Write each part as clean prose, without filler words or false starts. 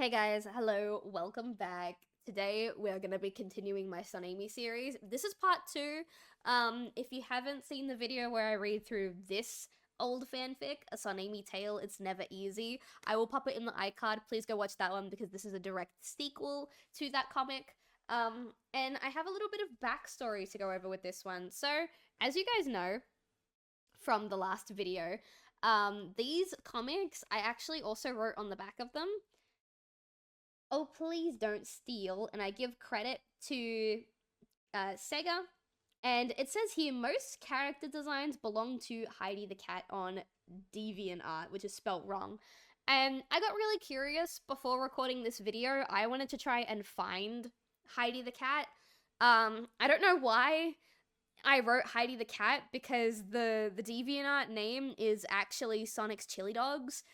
Hey guys, hello, welcome back. Today we're gonna be continuing my Sonamy series. This is part 2. If you haven't seen the video where I read through this old fanfic, A Sonamy Tale, It's Never Easy, I will pop it in the iCard. Please go watch that one because this is a direct sequel to that comic. And I have a little bit of backstory to go over with this one. So, as you guys know from the last video, these comics I actually also wrote on the back of them. Oh, please don't steal. And I give credit to Sega. And it says here, most character designs belong to Heidi the Cat on DeviantArt, which is spelt wrong. And I got really curious before recording this video. I wanted to try and find Heidi the Cat. I don't know why I wrote Heidi the Cat, because the DeviantArt name is actually Sonic's Chili Dogs.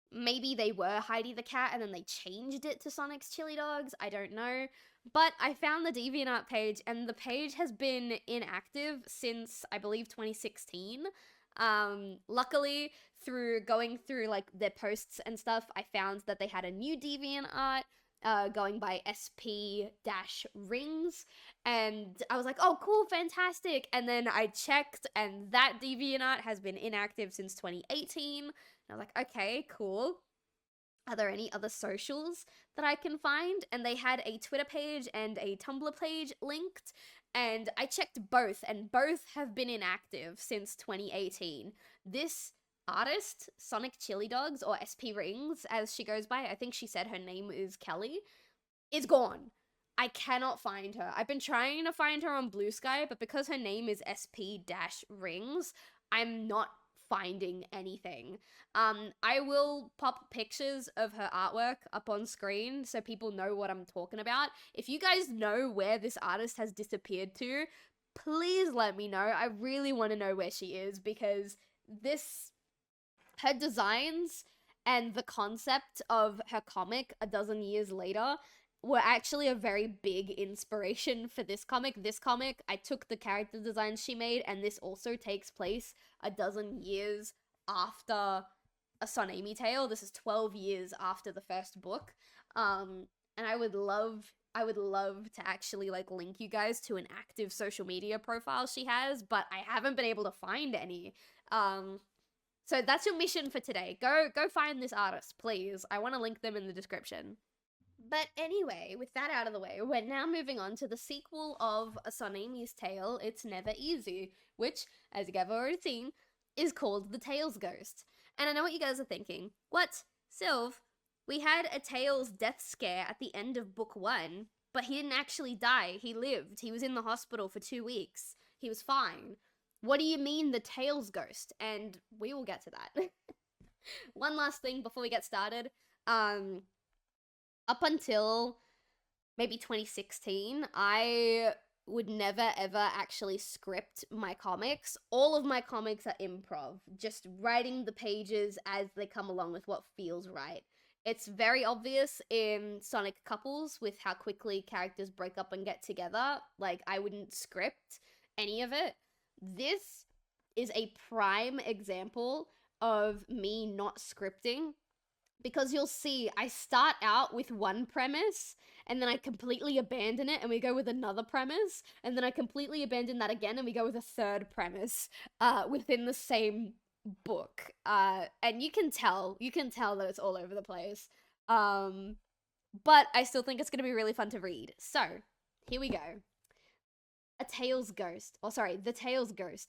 Maybe they were Heidi the Cat and then they changed it to Sonic's Chili Dogs. I don't know. But I found the DeviantArt page, and the page has been inactive since, I believe, 2016. Luckily, through going through like their posts and stuff, I found that they had a new DeviantArt going by SP-Rings, and I was like, oh, cool, fantastic. And then I checked, and that DeviantArt has been inactive since 2018. And I was like, okay, cool. Are there any other socials that I can find? And they had a Twitter page and a Tumblr page linked, and I checked both, and both have been inactive since 2018. This artist, Sonic Chili Dogs, or SP Rings, as she goes by, I think she said her name is Kelly, is gone. I cannot find her. I've been trying to find her on Blue Sky, but because her name is SP-Rings, I'm not finding anything. I will pop pictures of her artwork up on screen so people know what I'm talking about. If you guys know where this artist has disappeared to, please let me know. I really want to know where she is, because her designs and the concept of her comic a dozen years later were actually a very big inspiration for this comic. This comic, I took the character designs she made, and this also takes place a dozen years after A Sonamy Tale. This is 12 years after the first book. And I would love to actually like link you guys to an active social media profile she has, but I haven't been able to find any. So that's your mission for today. Go find this artist, please. I want to link them in the description. But anyway, with that out of the way, we're now moving on to the sequel of A Sonamy's Tale, It's Never Easy, which, as you guys have already seen, is called The Tails Ghost. And I know what you guys are thinking. What? Sylv, we had a Tails death scare at the end of book 1, but he didn't actually die. He lived. He was in the hospital for 2 weeks. He was fine. What do you mean, the Tails Ghost? And we will get to that. One last thing before we get started. Up until maybe 2016, I would never ever actually script my comics. All of my comics are improv, just writing the pages as they come along with what feels right. It's very obvious in Sonic Couples with how quickly characters break up and get together. Like, I wouldn't script any of it. This is a prime example of me not scripting, because you'll see I start out with one premise and then I completely abandon it and we go with another premise, and then I completely abandon that again and we go with a third premise within the same book. And you can tell that it's all over the place. But I still think it's going to be really fun to read. So, here we go. The Tails Ghost,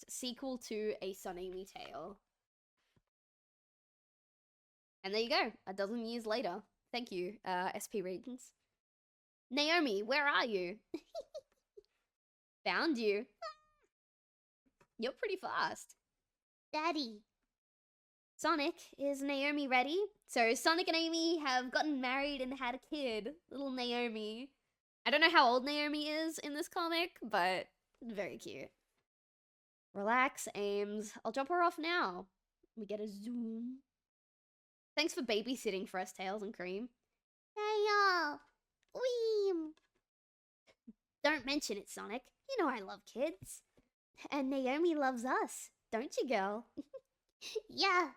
sequel to A Sonamy Tale. And there you go, a dozen years later. Thank you, SP Rings. Naomi, where are you? Found you. You're pretty fast. Daddy. Sonic, is Naomi ready? So Sonic and Amy have gotten married and had a kid, little Naomi. I don't know how old Naomi is in this comic, but very cute. Relax, Ames. I'll drop her off now. We get a zoom. Thanks for babysitting for us, Tails and Cream. Hey, y'all. Weem. Don't mention it, Sonic. You know I love kids. And Naomi loves us, don't you, girl? Yeah.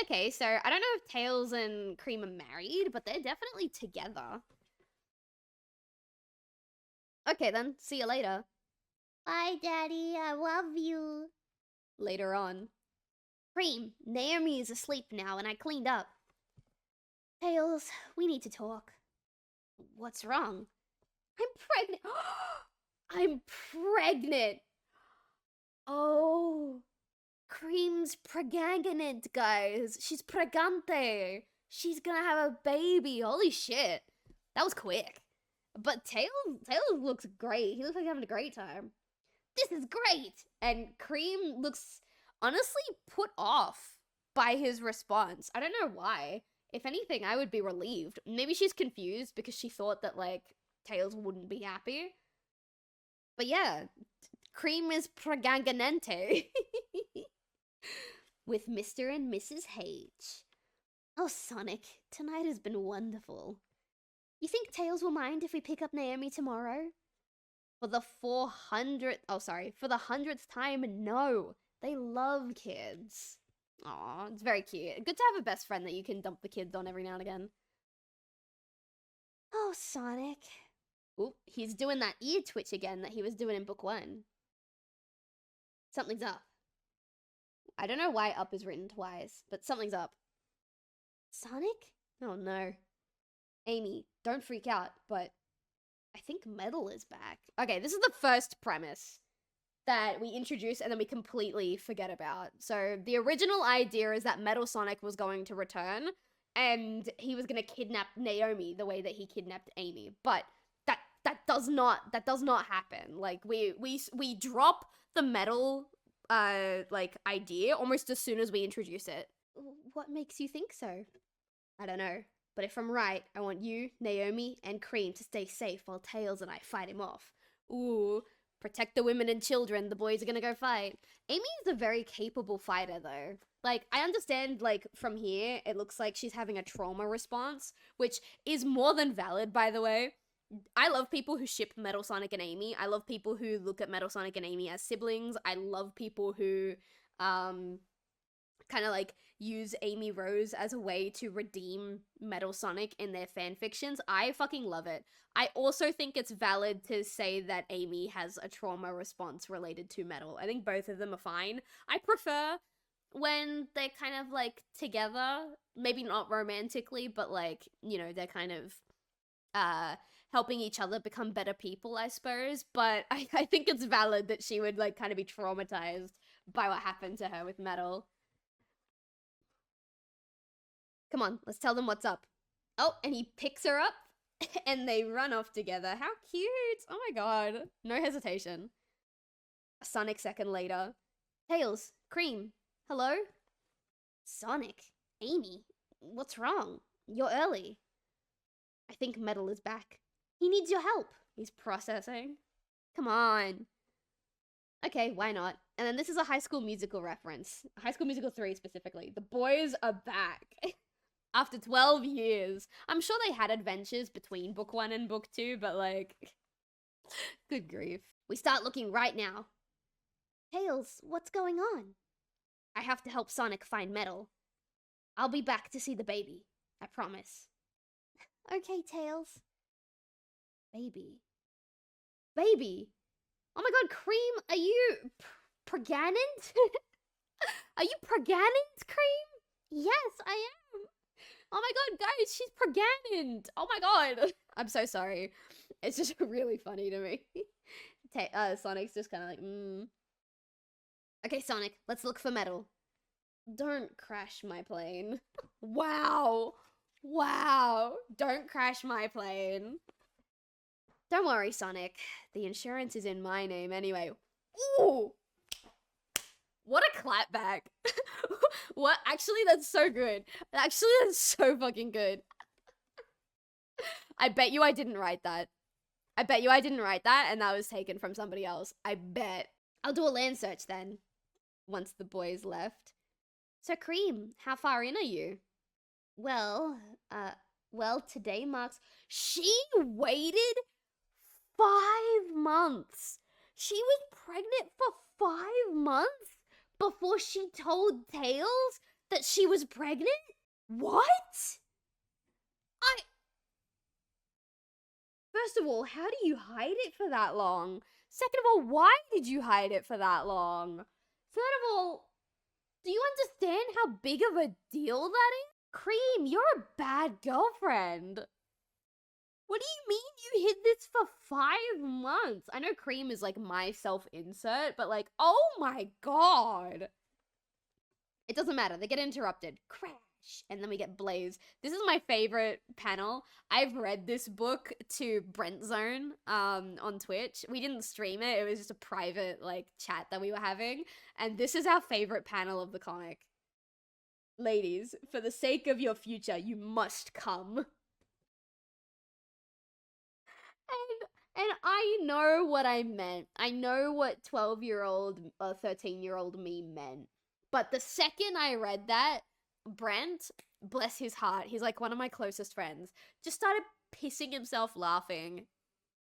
Okay, so I don't know if Tails and Cream are married, but they're definitely together. Okay then, see you later. Bye, Daddy, I love you. Later on. Cream, Naomi is asleep now and I cleaned up. Tails, we need to talk. What's wrong? I'm pregnant. I'm pregnant. Oh. Cream's pregnant, guys. She's pregante. She's gonna have a baby. Holy shit. That was quick. But Tails looks great. He looks like he's having a great time. This is great. And Cream looks honestly put off by his response. I don't know why. If anything, I would be relieved. Maybe she's confused because she thought that, like, Tails wouldn't be happy. But yeah, Cream is pregnante. With Mr. and Mrs. H. Oh, Sonic, tonight has been wonderful. You think Tails will mind if we pick up Naomi tomorrow? For the 100th time, no. They love kids. Aw, it's very cute. Good to have a best friend that you can dump the kids on every now and again. Oh, Sonic. Oop, he's doing that ear twitch again that he was doing in book 1. Something's up. I don't know why up is written twice, but something's up. Sonic? Oh no. Amy, don't freak out, but I think Metal is back. Okay, this is the first premise that we introduce and then we completely forget about. So the original idea is that Metal Sonic was going to return and he was going to kidnap Naomi the way that he kidnapped Amy. But that does not happen. Like we drop the Metal like idea almost as soon as we introduce it. What makes you think so? I don't know. But if I'm right, I want you, Naomi, and Cream to stay safe while Tails and I fight him off. Ooh, protect the women and children, the boys are gonna go fight. Amy is a very capable fighter though. Like, I understand, like, from here, it looks like she's having a trauma response, which is more than valid, by the way. I love people who ship Metal Sonic and Amy. I love people who look at Metal Sonic and Amy as siblings. I love people who, kind of like use Amy Rose as a way to redeem Metal Sonic in their fan fictions. I fucking love it. I also think it's valid to say that Amy has a trauma response related to Metal. I think both of them are fine. I prefer when they're kind of like together, maybe not romantically, but like, you know, they're kind of helping each other become better people, I suppose. But I think it's valid that she would like kind of be traumatized by what happened to her with Metal. Come on, let's tell them what's up. Oh, and he picks her up and they run off together. How cute. Oh my god. No hesitation. A Sonic second later. Tails, Cream, hello? Sonic, Amy, what's wrong? You're early. I think Metal is back. He needs your help. He's processing. Come on. Okay, why not? And then this is a High School Musical reference. High School Musical 3 specifically. The boys are back. After 12 years. I'm sure they had adventures between book 1 and book 2, but like, good grief. We start looking right now. Tails, what's going on? I have to help Sonic find Metal. I'll be back to see the baby. I promise. Okay, Tails. Baby. Baby? Oh my god, Cream, are you pregnant? Are you pregnant, Cream? Yes, I am. Oh my god, guys, she's pregnant. Oh my god. I'm so sorry. It's just really funny to me. Sonic's just kind of like, Okay, Sonic, let's look for Metal. Don't crash my plane. Wow. Wow. Don't crash my plane. Don't worry, Sonic. The insurance is in my name anyway. Ooh. What a clapback. What? Actually, that's so good. Actually, that's so fucking good. I bet you I didn't write that. I bet you I didn't write that and that was taken from somebody else. I bet. I'll do a land search then, once the boys left. So, Cream, how far in are you? Well, today marks... She waited 5 months. She was pregnant for 5 months before she told Tails? that she was pregnant? What? First of all, how do you hide it for that long? Second of all, why did you hide it for that long? Third of all, do you understand how big of a deal that is? Cream, you're a bad girlfriend. What do you mean you hid this for 5 months? I know Cream is like my self-insert, but like, oh my god. It doesn't matter. They get interrupted. Crash. And then we get Blaze. This is my favorite panel. I've read this book to Brent Zone on Twitch. We didn't stream it. It was just a private like chat that we were having. And this is our favorite panel of the comic. Ladies, for the sake of your future, you must come. And I know what I meant. I know what 12-year-old or 13-year-old me meant. But the second I read that, Brent, bless his heart, he's like one of my closest friends, just started pissing himself laughing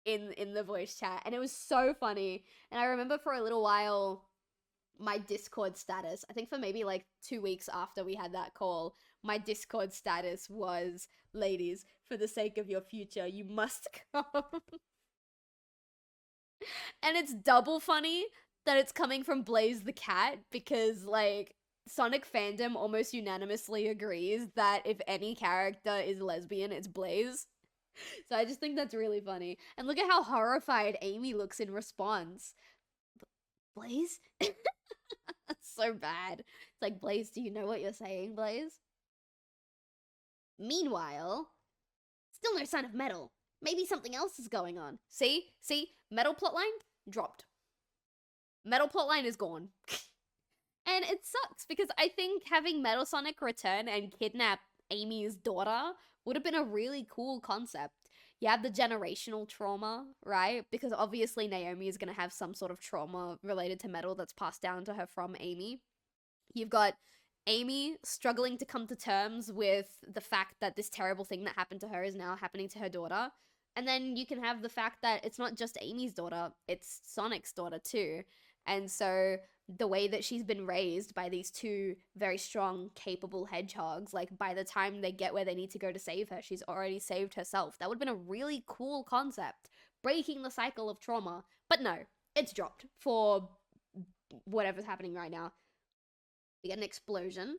in the voice chat. And it was so funny. And I remember for a little while, my Discord status, I think for maybe like 2 weeks after we had that call, my Discord status was, ladies, for the sake of your future, you must come. And it's double funny that it's coming from Blaze the cat, because like Sonic fandom almost unanimously agrees that if any character is lesbian, it's Blaze. So I just think that's really funny. And look at how horrified Amy looks in response. Blaze? That's so bad. It's like, Blaze, do you know what you're saying, Blaze? Meanwhile, still no sign of Metal. Maybe something else is going on. See? Metal plotline dropped. Metal plotline is gone. And it sucks because I think having Metal Sonic return and kidnap Amy's daughter would have been a really cool concept. You have the generational trauma, right? Because obviously Naomi is going to have some sort of trauma related to Metal that's passed down to her from Amy. You've got Amy struggling to come to terms with the fact that this terrible thing that happened to her is now happening to her daughter. And then you can have the fact that it's not just Amy's daughter, it's Sonic's daughter too. And so the way that she's been raised by these two very strong, capable hedgehogs, like by the time they get where they need to go to save her, she's already saved herself. That would have been a really cool concept, breaking the cycle of trauma. But no, it's dropped for whatever's happening right now. We get an explosion.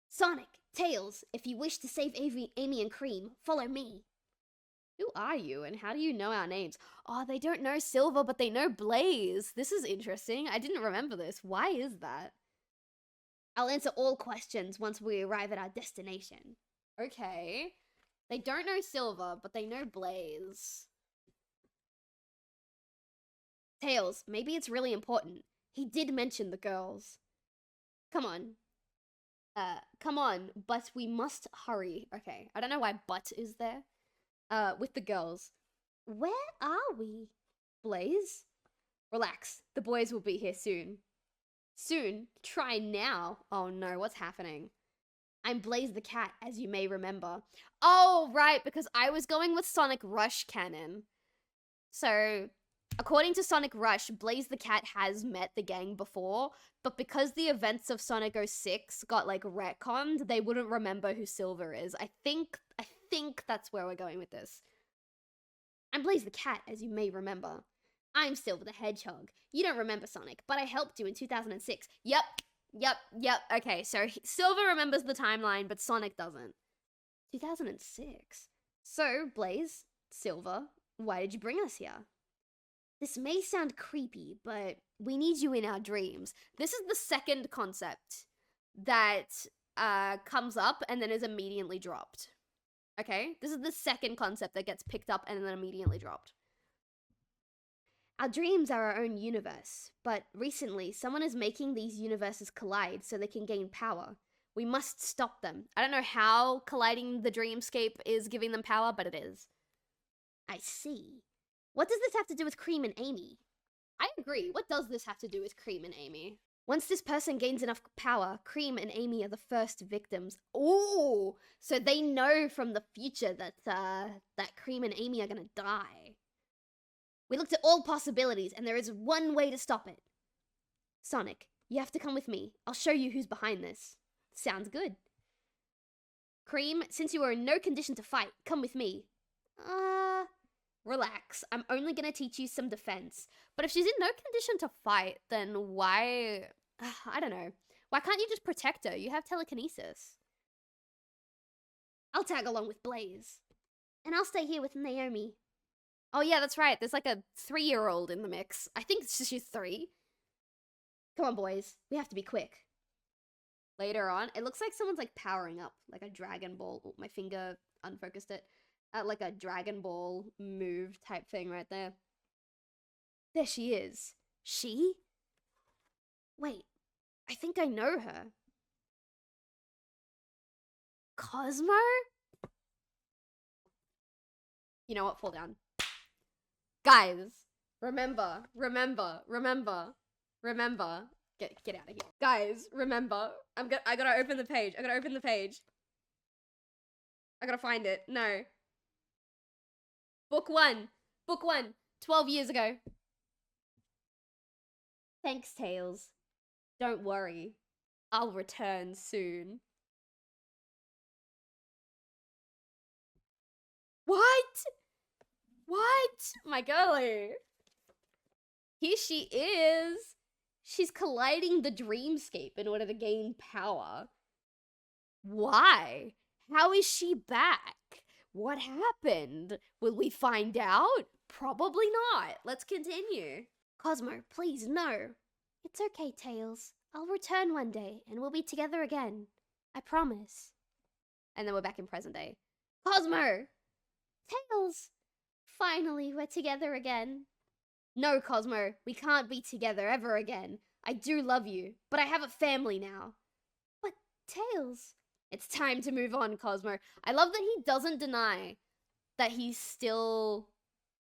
Sonic, Tails, if you wish to save Amy and Cream, follow me. Who are you and how do you know our names? Oh, they don't know Silver, but they know Blaze. This is interesting. I didn't remember this. Why is that? I'll answer all questions once we arrive at our destination. Okay. They don't know Silver, but they know Blaze. Tails, maybe it's really important. He did mention the girls. Come on. Come on, but we must hurry. Okay, I don't know why but is there. With the girls. Where are we? Blaze? Relax, the boys will be here soon. Soon? Try now. Oh no, what's happening? I'm Blaze the cat, as you may remember. Oh, right, because I was going with Sonic Rush canon. So, according to Sonic Rush, Blaze the cat has met the gang before, but because the events of Sonic 06 got like retconned, they wouldn't remember who Silver is. I think that's where we're going with this. I'm Blaze the cat, as you may remember. I'm Silver the hedgehog. You don't remember Sonic, but I helped you in 2006. Yep. Okay, so Silver remembers the timeline, but Sonic doesn't. 2006. So, Blaze, Silver, why did you bring us here? This may sound creepy, but we need you in our dreams. This is the second concept that comes up and then is immediately dropped. Okay? This is the second concept that gets picked up and then immediately dropped. Our dreams are our own universe, but recently someone is making these universes collide so they can gain power. We must stop them. I don't know how colliding the dreamscape is giving them power, but it is. I see. What does this have to do with Cream and Amy? I agree. What does this have to do with Cream and Amy? Once this person gains enough power, Cream and Amy are the first victims. Ooh! So they know from the future that Cream and Amy are gonna die. We looked at all possibilities, and there is one way to stop it. Sonic, you have to come with me. I'll show you who's behind this. Sounds good. Cream, since you are in no condition to fight, come with me. Relax. I'm only gonna teach you some defense. But if she's in no condition to fight, then why... I don't know. Why can't you just protect her? You have telekinesis. I'll tag along with Blaze. And I'll stay here with Naomi. Oh yeah, that's right. There's like a 3-year-old in the mix. I think she's 3. Come on, boys. We have to be quick. Later on, it looks like someone's like powering up, like a Dragon Ball. Oh, my finger unfocused it. Like a Dragon Ball move type thing right there. There she is. She? Wait, I think I know her. Cosmo? You know what? Fall down. Guys, remember. Get out of here. Guys, remember. I gotta open the page. I gotta find it. No. Book 1. 12 years ago. Thanks, Tails. Don't worry. I'll return soon. What? My girlie. Here she is. She's colliding the dreamscape in order to gain power. Why? How is she back? What happened? Will we find out? Probably not. Let's continue. Cosmo, please, no. It's okay, Tails. I'll return one day and we'll be together again. I promise. And then we're back in present day. Cosmo! Tails! Finally, we're together again. No, Cosmo, we can't be together ever again. I do love you, but I have a family now. But, Tails... It's time to move on, Cosmo. I love that he doesn't deny that he's still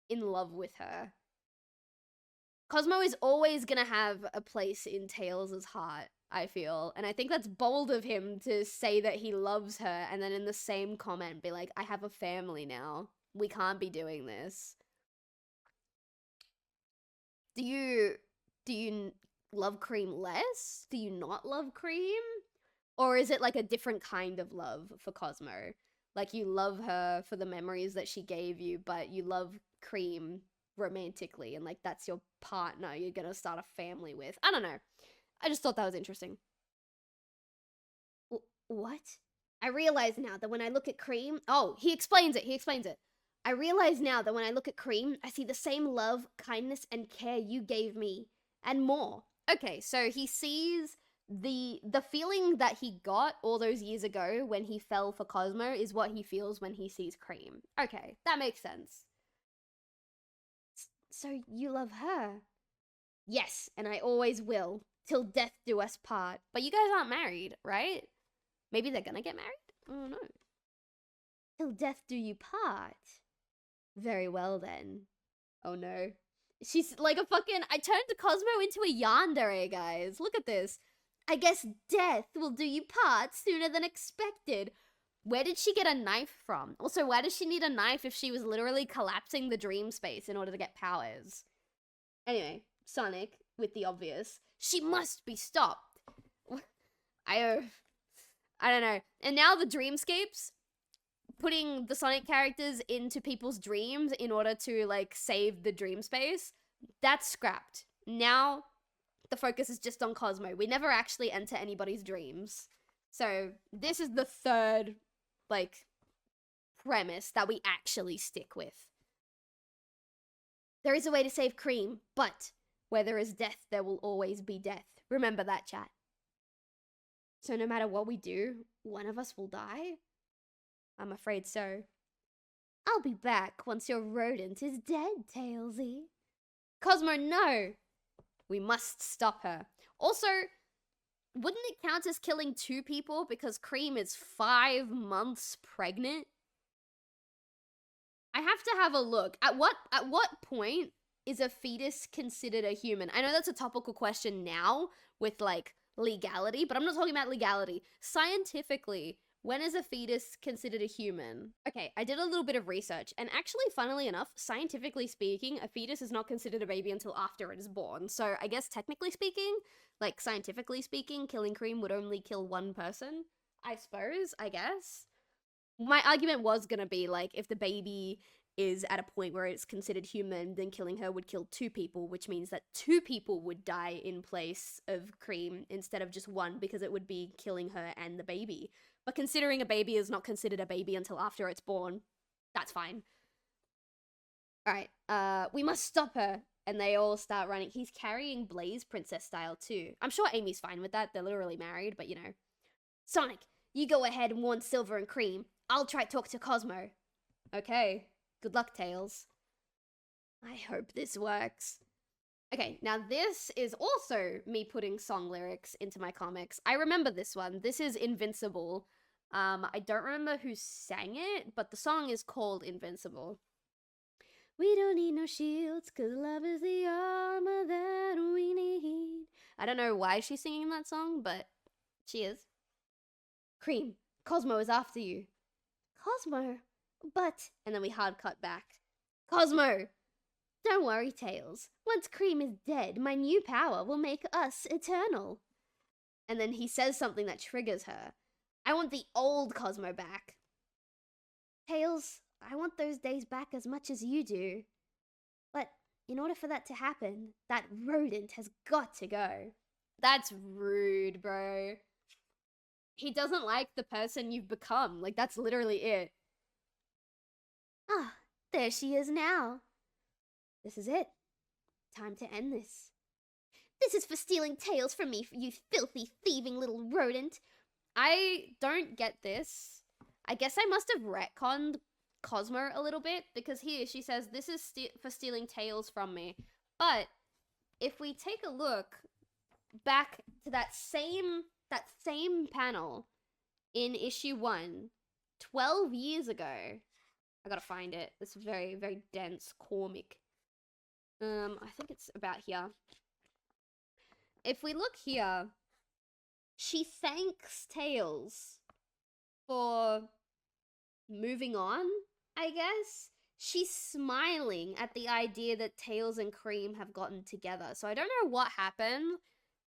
in love with her. Cosmo is always gonna have a place in Tails' heart, I feel. And I think that's bold of him to say that he loves her and then in the same comment be like, I have a family now. We can't be doing this. Do you love Cream less? Do you not love Cream? Or is it like a different kind of love for Cosmo? Like you love her for the memories that she gave you, but you love Cream romantically and like that's your partner you're gonna start a family with. I don't know. I just thought that was interesting. What? I realize now that when I look at Cream... Oh, he explains it. I realize now that when I look at Cream, I see the same love, kindness, and care you gave me. And more. Okay, so he sees... The feeling that he got all those years ago when he fell for Cosmo is what he feels when he sees Cream. Okay, that makes sense. So you love her? Yes, and I always will. Till death do us part. But you guys aren't married, right? Maybe they're gonna get married? I don't know. Till death do you part. Very well then. Oh no. She's like a fucking... I turned Cosmo into a yandere, guys. Look at this. I guess death will do you part sooner than expected. Where did she get a knife from? Also, why does she need a knife if she was literally collapsing the dream space in order to get powers? Anyway, Sonic, with the obvious. She must be stopped. I don't know. And now the dreamscapes, putting the Sonic characters into people's dreams in order to, like, save the dream space, that's scrapped. Now... the focus is just on Cosmo. We never actually enter anybody's dreams. So this is the third, like, premise that we actually stick with. There is a way to save Cream, but where there is death, there will always be death. Remember that, chat. So no matter what we do, one of us will die? I'm afraid so. I'll be back once your rodent is dead, Tailsy. Cosmo, no! We must stop her. Also, wouldn't it count as killing 2 people because Cream is 5 months pregnant? I have to have a look. At what point is a fetus considered a human? I know that's a topical question now with like legality, but I'm not talking about legality. Scientifically, When is a fetus considered a human? Okay, I did a little bit of research, and actually, funnily enough, scientifically speaking, a fetus is not considered a baby until after it is born. So I guess technically speaking, like scientifically speaking, killing Cream would only kill one person, I suppose, I guess. My argument was gonna be, like, if the baby is at a point where it's considered human, then killing her would kill two people, which means that two people would die in place of Cream instead of just one, because it would be killing her and the baby. But considering a baby is not considered a baby until after it's born, that's fine. Alright, we must stop her. And they all start running. He's carrying Blaze princess style too. I'm sure Amy's fine with that. They're literally married, but you know. Sonic, you go ahead and warn Silver and Cream. I'll try to talk to Cosmo. Okay. Good luck, Tails. I hope this works. Okay, now this is also me putting song lyrics into my comics. I remember this one. This is Invincible. I don't remember who sang it, but the song is called Invincible. We don't need no shields, 'cause love is the armor that we need. I don't know why she's singing that song, but she is. Cream, Cosmo is after you. Cosmo? But, and then we hard cut back. Cosmo! Don't worry, Tails. Once Cream is dead, my new power will make us eternal. And then he says something that triggers her. I want the old Cosmo back. Tails, I want those days back as much as you do. But in order for that to happen, that rodent has got to go. That's rude, bro. He doesn't like the person you've become. Like, that's literally it. Ah, there she is now. This is it. Time to end this. This is for stealing Tails from me, you filthy, thieving little rodent. I don't get this. I guess I must have retconned Cosmo a little bit, because here she says this is for stealing Tails from me. But if we take a look back to that same panel in issue 1, 12 years ago. I gotta find it. It's very, very dense comic. I think it's about here. If we look here, she thanks Tails for moving on, I guess. She's smiling at the idea that Tails and Cream have gotten together. So I don't know what happened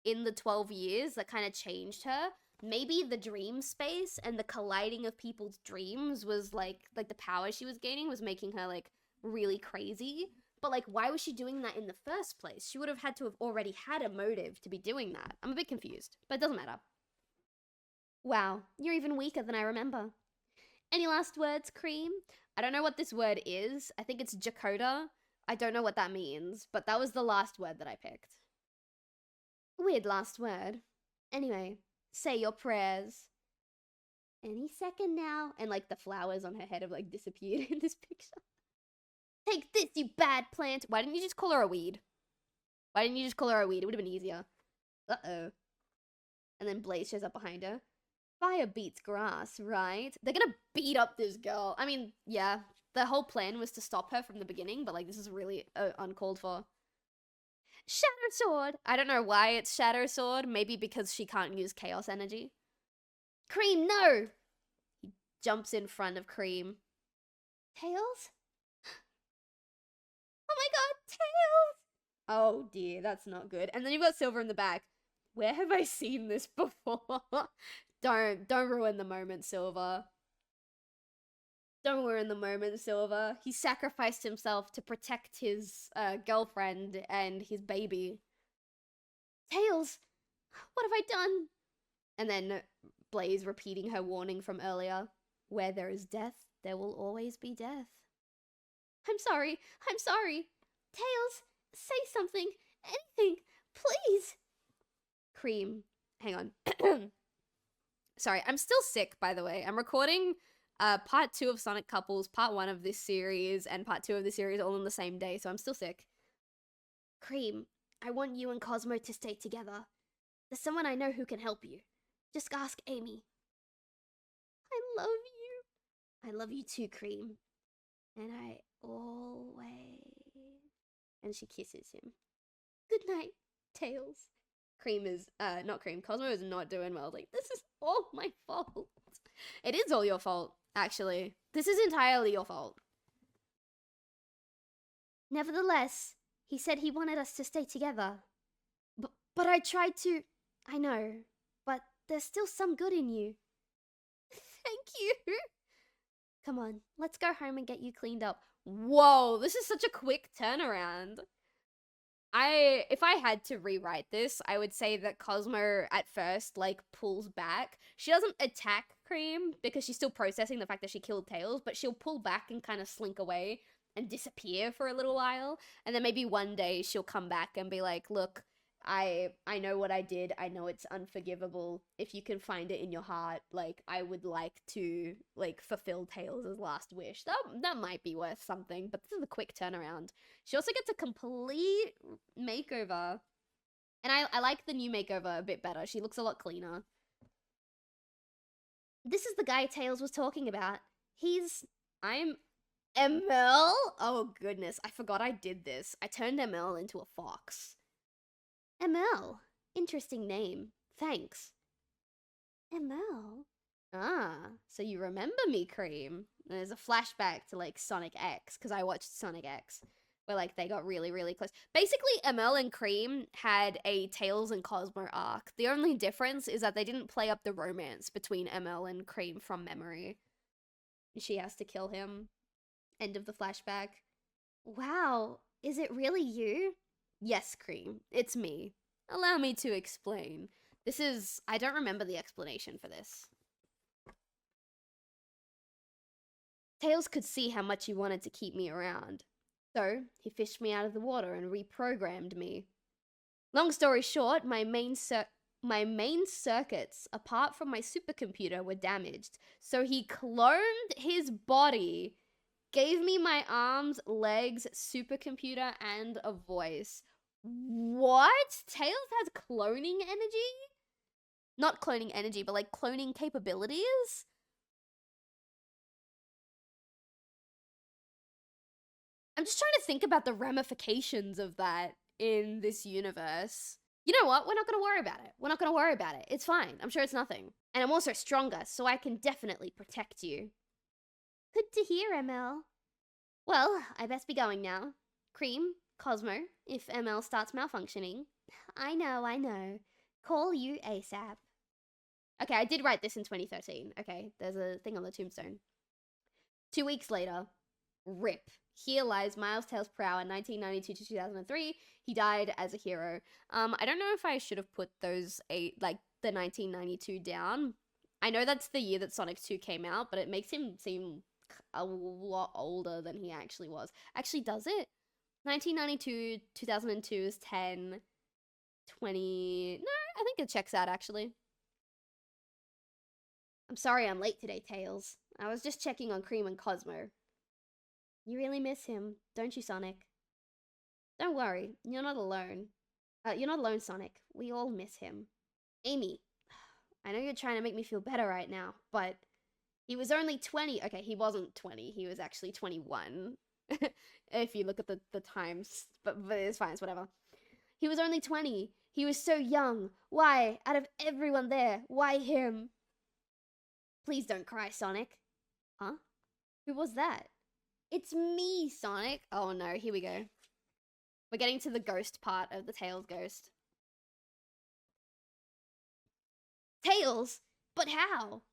in the 12 years that kind of changed her. Maybe the dream space and the colliding of people's dreams was like the power she was gaining was making her like really crazy. But like, why was she doing that in the first place? She would have had to have already had a motive to be doing that. I'm a bit confused, but it doesn't matter. Wow, you're even weaker than I remember. Any last words, Cream? I don't know what this word is. I think it's Jacoda. I don't know what that means, but that was the last word that I picked. Weird last word. Anyway, say your prayers. Any second now. And like the flowers on her head have like disappeared in this picture. Take this, you bad plant. Why didn't you just call her a weed? Why didn't you just call her a weed? It would have been easier. Uh-oh. And then Blaze shows up behind her. Fire beats grass, right? They're gonna beat up this girl. I mean, yeah. The whole plan was to stop her from the beginning, but like this is really uncalled for. Shadow Sword! I don't know why it's Shadow Sword. Maybe because she can't use Chaos Energy. Cream, no! He jumps in front of Cream. Tails? Oh my god, Tails! Oh dear, that's not good. And then you've got Silver in the back. Where have I seen this before? Don't ruin the moment, Silver. Don't ruin the moment, Silver. He sacrificed himself to protect his girlfriend and his baby. Tails, what have I done? And then Blaze repeating her warning from earlier. Where there is death, there will always be death. I'm sorry. Tails, say something. Anything, please. Cream, hang on. Sorry, I'm still sick, by the way. I'm recording part 2 of Sonic Couples, part 1 of this series, and part 2 of this series all on the same day, so I'm still sick. Cream, I want you and Cosmo to stay together. There's someone I know who can help you. Just ask Amy. I love you. I love you too, Cream. And I always... And she kisses him. Good night, Tails. Cream is, not Cream, Cosmo is not doing well. Like, this is all my fault. It is all your fault, actually. This is entirely your fault. Nevertheless, he said he wanted us to stay together. But I tried to... I know, but there's still some good in you. Thank you. Come on, let's go home and get you cleaned up. Whoa, this is such a quick turnaround. If I had to rewrite this, I would say that Cosmo at first, like, pulls back. She doesn't attack Cream because she's still processing the fact that she killed Tails, but she'll pull back and kind of slink away and disappear for a little while. And then maybe one day she'll come back and be like, look, I know what I did. I know it's unforgivable. If you can find it in your heart, like, I would like to, like, fulfill Tails' last wish. That might be worth something, but this is a quick turnaround. She also gets a complete makeover. And I like the new makeover a bit better. She looks a lot cleaner. This is the guy Tails was talking about. I'm ML? Oh, goodness. I forgot I did this. I turned ML into a fox. ML. Interesting name. Thanks. ML? Ah, so you remember me, Cream. And there's a flashback to, like, Sonic X, because I watched Sonic X, where, like, they got really, really close. Basically, ML and Cream had a Tails and Cosmo arc. The only difference is that they didn't play up the romance between ML and Cream from memory. She has to kill him. End of the flashback. Wow, is it really you? Yes, Cream, it's me. Allow me to explain. I don't remember the explanation for this. Tails could see how much you wanted to keep me around. So, he fished me out of the water and reprogrammed me. Long story short, my main circuits, apart from my supercomputer, were damaged. So he cloned his body, gave me my arms, legs, supercomputer, and a voice. What? Tails has cloning energy? Not cloning energy, but, like, cloning capabilities? I'm just trying to think about the ramifications of that in this universe. You know what? We're not going to worry about it. It's fine. I'm sure it's nothing. And I'm also stronger, so I can definitely protect you. Good to hear, ML. Well, I best be going now. Cream, Cosmo, if ML starts malfunctioning. I know. Call you ASAP. Okay, I did write this in 2013. Okay, there's a thing on the tombstone. 2 weeks later, RIP. Here lies Miles Tails Prower, 1992 to 2003. He died as a hero. I don't know if I should have put those the 1992 down. I know that's the year that Sonic 2 came out, but it makes him seem a lot older than he actually was. Actually, does it? 1992, 2002 is 10, 20... No, I think it checks out, actually. I'm sorry I'm late today, Tails. I was just checking on Cream and Cosmo. You really miss him, don't you, Sonic? Don't worry, you're not alone. You're not alone, Sonic. We all miss him. Amy, I know you're trying to make me feel better right now, but he was only 20. Okay, he wasn't 20. He was actually 21. If you look at the times, but it's fine, it's whatever. He was only 20. He was so young. Why, out of everyone there, why him? Please don't cry, Sonic. Huh? Who was that? It's me, Sonic. Oh no, here we go. We're getting to the ghost part of the Tails ghost. Tails? But how?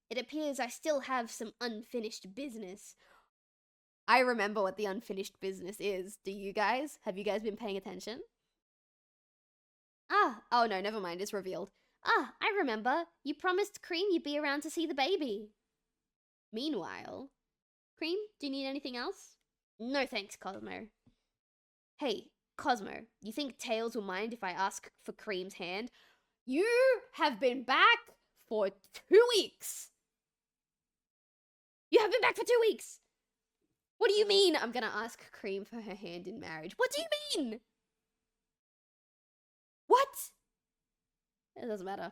It appears I still have some unfinished business. I remember what the unfinished business is. Do you guys? Have you guys been paying attention? Oh no, never mind, it's revealed. I remember. You promised Cream you'd be around to see the baby. Meanwhile... Cream, do you need anything else? No thanks, Cosmo. Hey, Cosmo, you think Tails will mind if I ask for Cream's hand? You have been back for 2 weeks! You have been back for 2 weeks! What do you mean I'm gonna ask Cream for her hand in marriage? What do you mean? What? It doesn't matter.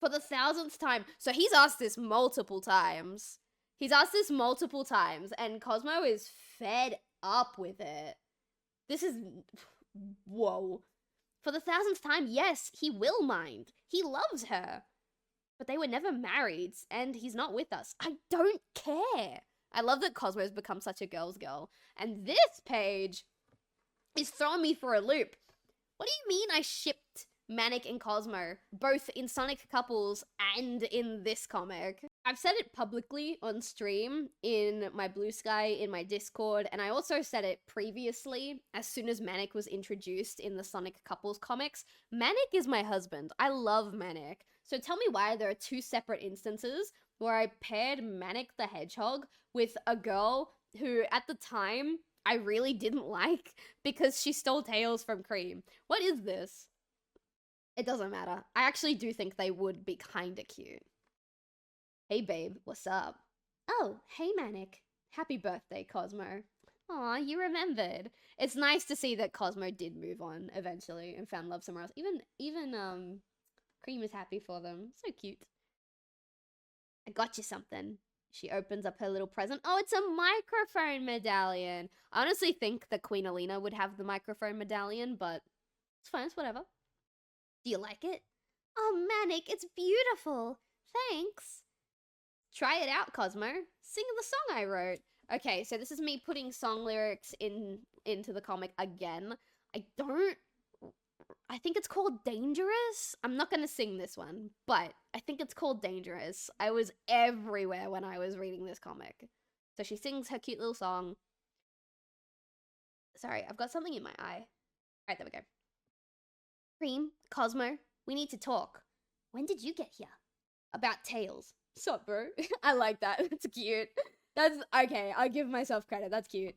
For the 1000th time. So he's asked this multiple times. And Cosmo is fed up with it. This is... Whoa. For the 1000th time, yes, he will mind. He loves her. but they were never married, and he's not with us. I don't care. I love that Cosmo's become such a girl's girl. And this page is throwing me for a loop. What do you mean I shipped Manic and Cosmo, both in Sonic Couples and in this comic? I've said it publicly on stream, in my Blue Sky, in my Discord, and I also said it previously as soon as Manic was introduced in the Sonic Couples comics. Manic is my husband. I love Manic. So tell me why there are two separate instances where I paired Manic the Hedgehog with a girl who, at the time, I really didn't like because she stole Tails from Cream. What is this? It doesn't matter. I actually do think they would be kinda cute. Hey babe, what's up? Oh, hey Manic. Happy birthday, Cosmo. Aw, you remembered. It's nice to see that Cosmo did move on eventually and found love somewhere else. Even Cream is happy for them. So cute. I got you something. She opens up her little present. Oh, it's a microphone medallion. I honestly think that Queen Alina would have the microphone medallion, but it's fine, it's whatever. Do you like it? Oh, Manic, it's beautiful. Thanks. Try it out, Cosmo. Sing the song I wrote. Okay, so this is me putting song lyrics into the comic again. I think it's called Dangerous. I'm not going to sing this one, but I think it's called Dangerous. I was everywhere when I was reading this comic. So she sings her cute little song. Sorry, I've got something in my eye. All right, there we go. Cream, Cosmo, we need to talk. When did you get here? About Tails. Sup, bro? I like that. It's cute. That's okay. I'll give myself credit. That's cute.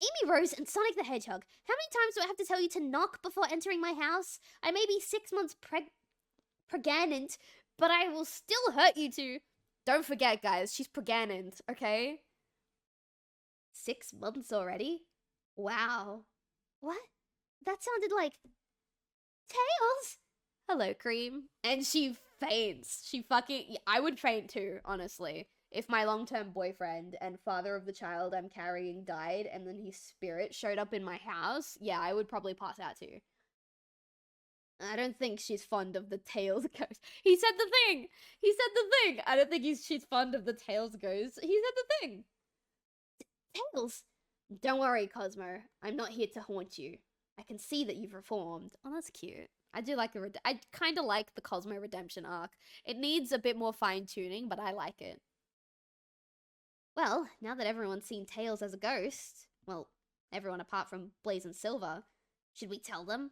Amy Rose and Sonic the Hedgehog. How many times do I have to tell you to knock before entering my house? I may be 6 months pregnant, but I will still hurt you two. Don't forget, guys, she's pregnant, okay? 6 months already? Wow. What? That sounded like Tails. Hello, Cream. And she faints. I would faint too, honestly. If my long-term boyfriend and father of the child I'm carrying died and then his spirit showed up in my house, yeah, I would probably pass out too. I don't think she's fond of the Tails ghost. He said the thing! He said the thing! I don't think she's fond of the Tails ghost. He said the thing! Tails! Don't worry, Cosmo. I'm not here to haunt you. I can see that you've reformed. Oh, that's cute. I do like I kind of like the Cosmo redemption arc. It needs a bit more fine-tuning, but I like it. Well, now that everyone's seen Tails as a ghost, well, everyone apart from Blaze and Silver, should we tell them?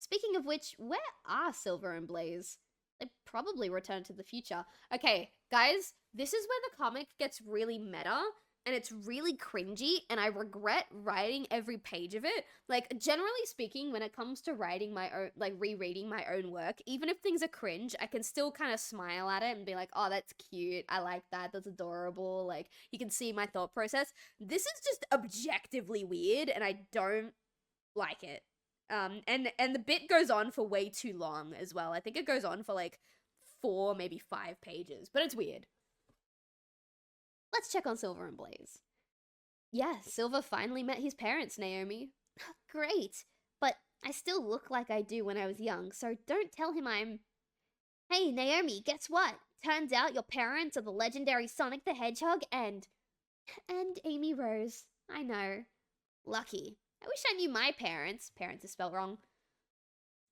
Speaking of which, where are Silver and Blaze? They probably returned to the future. Okay, guys, this is where the comic gets really meta, and it's really cringy, and I regret writing every page of it. Like, generally speaking, when it comes to writing my own, like, rereading my own work, even if things are cringe, I can still kind of smile at it and be like, oh, that's cute, I like that, that's adorable, like, you can see my thought process. This is just objectively weird, and I don't like it. And the bit goes on for way too long as well. I think it goes on for, like, 4, maybe 5 pages, but it's weird. Let's check on Silver and Blaze. Yeah, Silver finally met his parents, Naomi. Great, but I still look like I do when I was young, so don't tell him I'm... Hey, Naomi, guess what? Turns out your parents are the legendary Sonic the Hedgehog and Amy Rose. I know. Lucky. I wish I knew my parents. Parents is spelled wrong.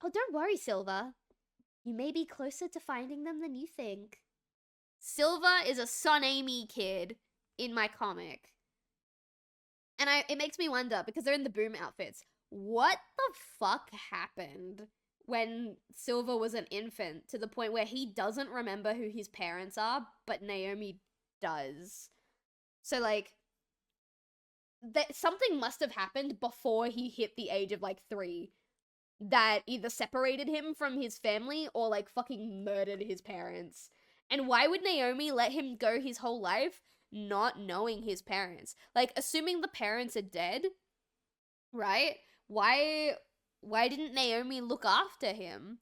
Oh, don't worry, Silver. You may be closer to finding them than you think. Silver is a Sonamy kid in my comic. And it makes me wonder, because they're in the Boom outfits, what the fuck happened when Silver was an infant to the point where he doesn't remember who his parents are, but Naomi does? So, like, something must have happened before he hit the age of, like, 3 that either separated him from his family or, like, fucking murdered his parents. And why would Naomi let him go his whole life not knowing his parents? Like, assuming the parents are dead, right? Why didn't Naomi look after him?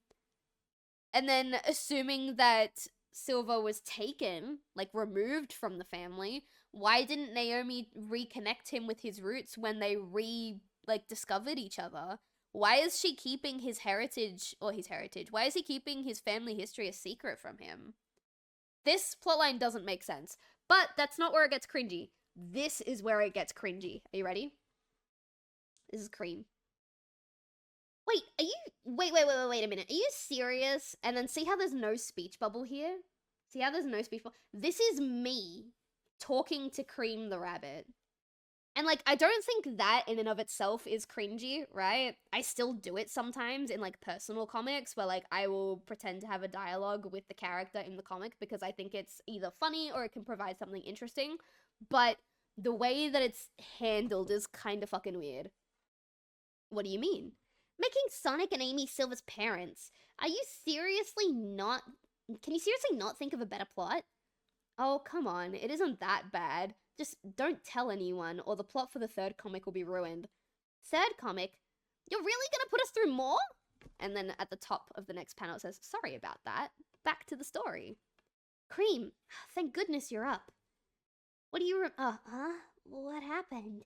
And then assuming that Silver was taken, like, removed from the family, why didn't Naomi reconnect him with his roots when they discovered each other? Why is she keeping his heritage, or his heritage? Why is he keeping his family history a secret from him? This plotline doesn't make sense. But that's not where it gets cringy. This is where it gets cringy. Are you ready? This is cream. Wait, are you... Wait a minute. Are you serious? And then see how there's no speech bubble here? See how there's no speech bubble? This is me talking to Cream the rabbit. And, like, I don't think that in and of itself is cringy, right? I still do it sometimes in, like, personal comics where, like, I will pretend to have a dialogue with the character in the comic because I think it's either funny or it can provide something interesting. But the way that it's handled is kind of fucking weird. What do you mean? Making Sonic and Amy Silver's parents. Are you seriously not... Can you seriously not think of a better plot? Oh, come on. It isn't that bad. Just don't tell anyone, or the plot for the third comic will be ruined. Third comic? You're really gonna put us through more? And then at the top of the next panel it says, sorry about that. Back to the story. Cream, thank goodness you're up. What do you What happened?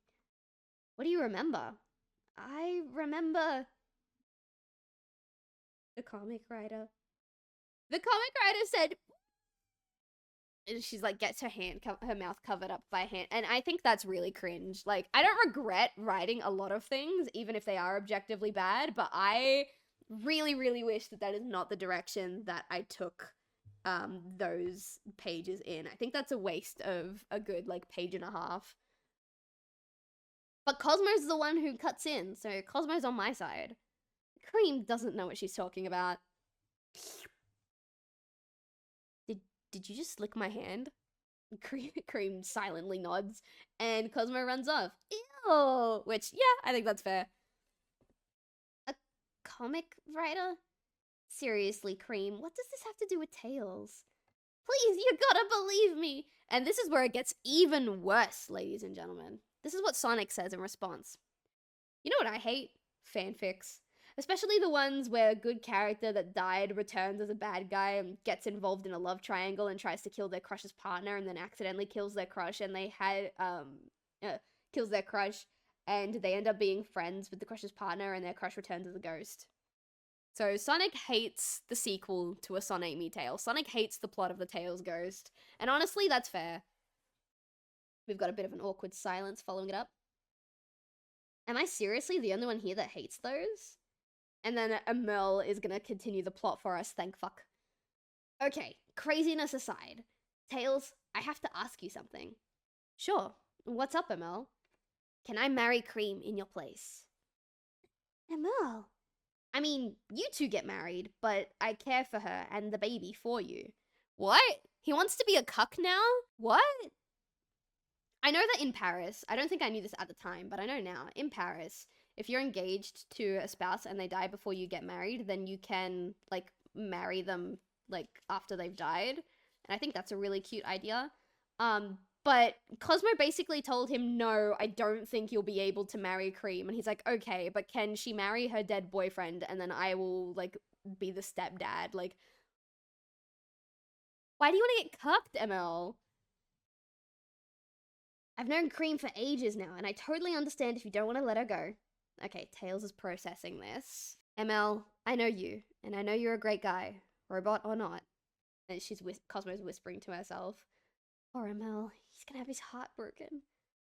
What do you remember? I remember... The comic writer. The comic writer said... And she's like, gets her mouth covered up by hand. And I think that's really cringe. Like, I don't regret writing a lot of things, even if they are objectively bad, but I really, really wish that that is not the direction that I took those pages in. I think that's a waste of a good, like, page and a half. But Cosmo's the one who cuts in, so Cosmo's on my side. Cream doesn't know what she's talking about. Did you just lick my hand? Cream silently nods, and Cosmo runs off. Ew! Which, yeah, I think that's fair. A comic writer? Seriously, Cream, what does this have to do with Tails? Please, you gotta believe me! And this is where it gets even worse, ladies and gentlemen. This is what Sonic says in response. You know what I hate? Fanfics. Especially the ones where a good character that died returns as a bad guy and gets involved in a love triangle and tries to kill their crush's partner and then accidentally kills their crush, and they had, kills their crush, and they end up being friends with the crush's partner and their crush returns as a ghost. So Sonic hates the sequel to a Sonamy tale. Sonic hates the plot of the Tails Ghost. And honestly, that's fair. We've got a bit of an awkward silence following it up. Am I seriously the only one here that hates those? And then Emil is gonna continue the plot for us, thank fuck. Okay, craziness aside. Tails, I have to ask you something. Sure, what's up, Emil? Can I marry Cream in your place? Emil? I mean, you two get married, but I care for her and the baby for you. What? He wants to be a cuck now? What? I know that in Paris, I don't think I knew this at the time, but I know now, in Paris, if you're engaged to a spouse and they die before you get married, then you can, like, marry them, like, after they've died. And I think that's a really cute idea. But Cosmo basically told him, no, I don't think you'll be able to marry Cream. And he's like, okay, but can she marry her dead boyfriend? And then I will, like, be the stepdad. Like, why do you want to get cucked, ML? I've known Cream for ages now, and I totally understand if you don't want to let her go. Okay, Tails is processing this. ML, I know you, and I know you're a great guy, robot or not. And Cosmo's whispering to herself. Poor ML, he's gonna have his heart broken.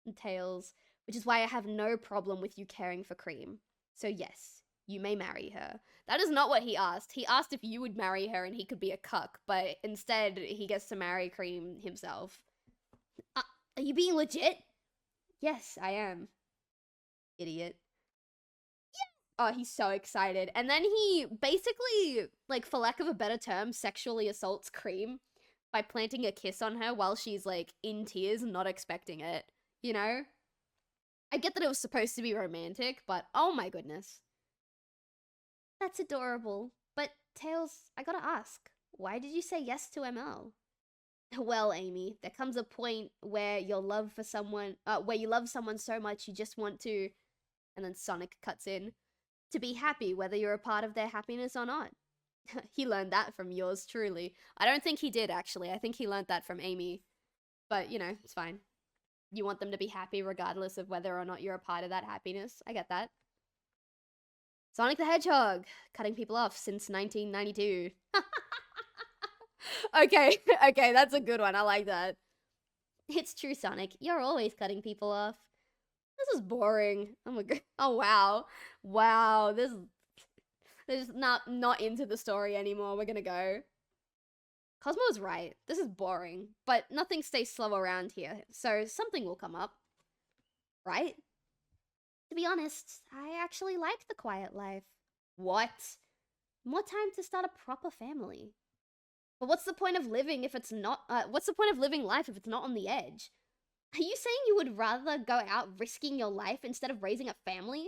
And Tails, which is why I have no problem with you caring for Cream. So yes, you may marry her. That is not what he asked. He asked if you would marry her and he could be a cuck, but instead he gets to marry Cream himself. Are you being legit? Yes, I am. Idiot. Oh, he's so excited. And then he basically, like, for lack of a better term, sexually assaults Cream by planting a kiss on her while she's, like, in tears, not expecting it. You know? I get that it was supposed to be romantic, but oh my goodness. That's adorable. But, Tails, I gotta ask, why did you say yes to ML? Well, Amy, there comes a point where you love someone so much you just want to, and then Sonic cuts in, to be happy whether you're a part of their happiness or not. He learned that from yours truly. I don't think he did, actually. I think he learned that from Amy. But, you know, it's fine. You want them to be happy regardless of whether or not you're a part of that happiness. I get that. Sonic the Hedgehog, cutting people off since 1992. Okay, okay, that's a good one. I like that. It's true, Sonic. You're always cutting people off. This is boring. Oh my god. Oh wow. Wow. They're just not into the story anymore. We're gonna go. Cosmo's right. This is boring, but nothing stays slow around here, so something will come up. Right? To be honest, I actually like the quiet life. What? More time to start a proper family. But what's the point of living if it's not, what's the point of living life if it's not on the edge? Are you saying you would rather go out risking your life instead of raising a family?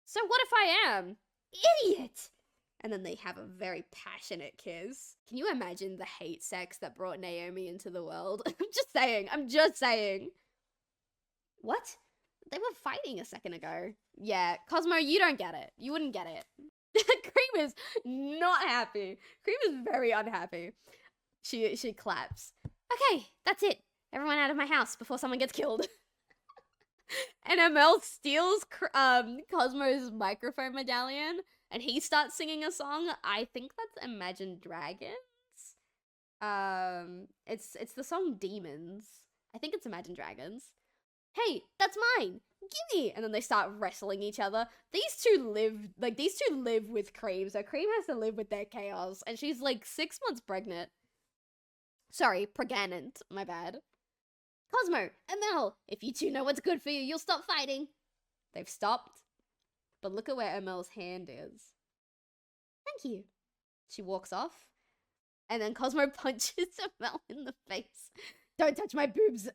So what if I am? Idiot! And then they have a very passionate kiss. Can you imagine the hate sex that brought Naomi into the world? I'm just saying. What? They were fighting a second ago. Yeah, Cosmo, you don't get it. You wouldn't get it. Cream is not happy. Cream is very unhappy. She claps. Okay, that's it. Everyone out of my house before someone gets killed. And ML steals Cosmo's microphone medallion, and he starts singing a song. I think that's Imagine Dragons. It's the song Demons. I think it's Imagine Dragons. Hey, that's mine. Gimme! And then they start wrestling each other. These two live with Cream, so Cream has to live with their chaos, and she's like 6 months pregnant. Sorry, pregnant. My bad. Cosmo, ML, if you two know what's good for you, you'll stop fighting. They've stopped. But look at where ML's hand is. Thank you. She walks off. And then Cosmo punches ML in the face. Don't touch my boobs.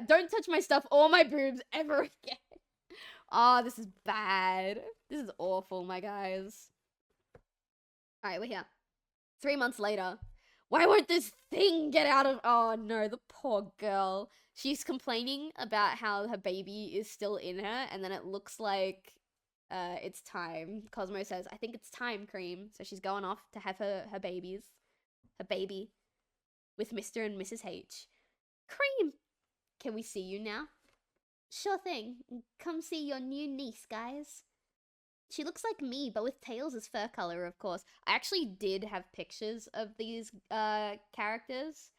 Don't touch my stuff or my boobs ever again. Oh, this is bad. This is awful, my guys. Alright, we're here. 3 months later. Why won't this thing get out of... Oh, no, the poor girl. She's complaining about how her baby is still in her, and then it looks like it's time. Cosmo says, I think it's time, Cream. So she's going off to have her baby with Mr. and Mrs. H. Cream! Can we see you now? Sure thing. Come see your new niece, guys. She looks like me, but with Tails' fur color, of course. I actually did have pictures of these characters,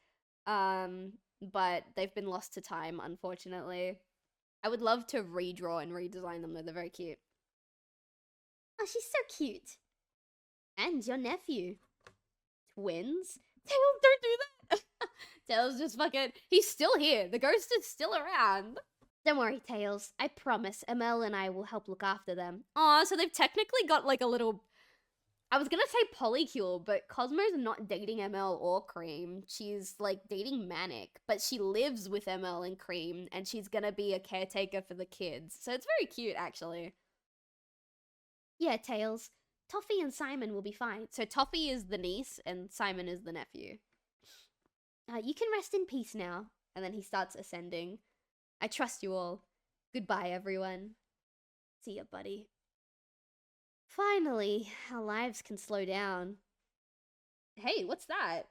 but they've been lost to time, unfortunately. I would love to redraw and redesign them, though. They're very cute. Oh, she's so cute. And your nephew. Twins? Tails, don't do that! Tails just fucking... He's still here. The ghost is still around. Don't worry, Tails. I promise ML and I will help look after them. Aw, so they've technically got like a little... I was gonna say polycule, but Cosmo's not dating ML or Cream. She's like dating Manic, but she lives with ML and Cream, and she's gonna be a caretaker for the kids. So it's very cute, actually. Yeah, Tails. Toffee and Simon will be fine. So Toffee is the niece, and Simon is the nephew. You can rest in peace now. And then he starts ascending. I trust you all. Goodbye, everyone. See ya, buddy. Finally, our lives can slow down. Hey, what's that?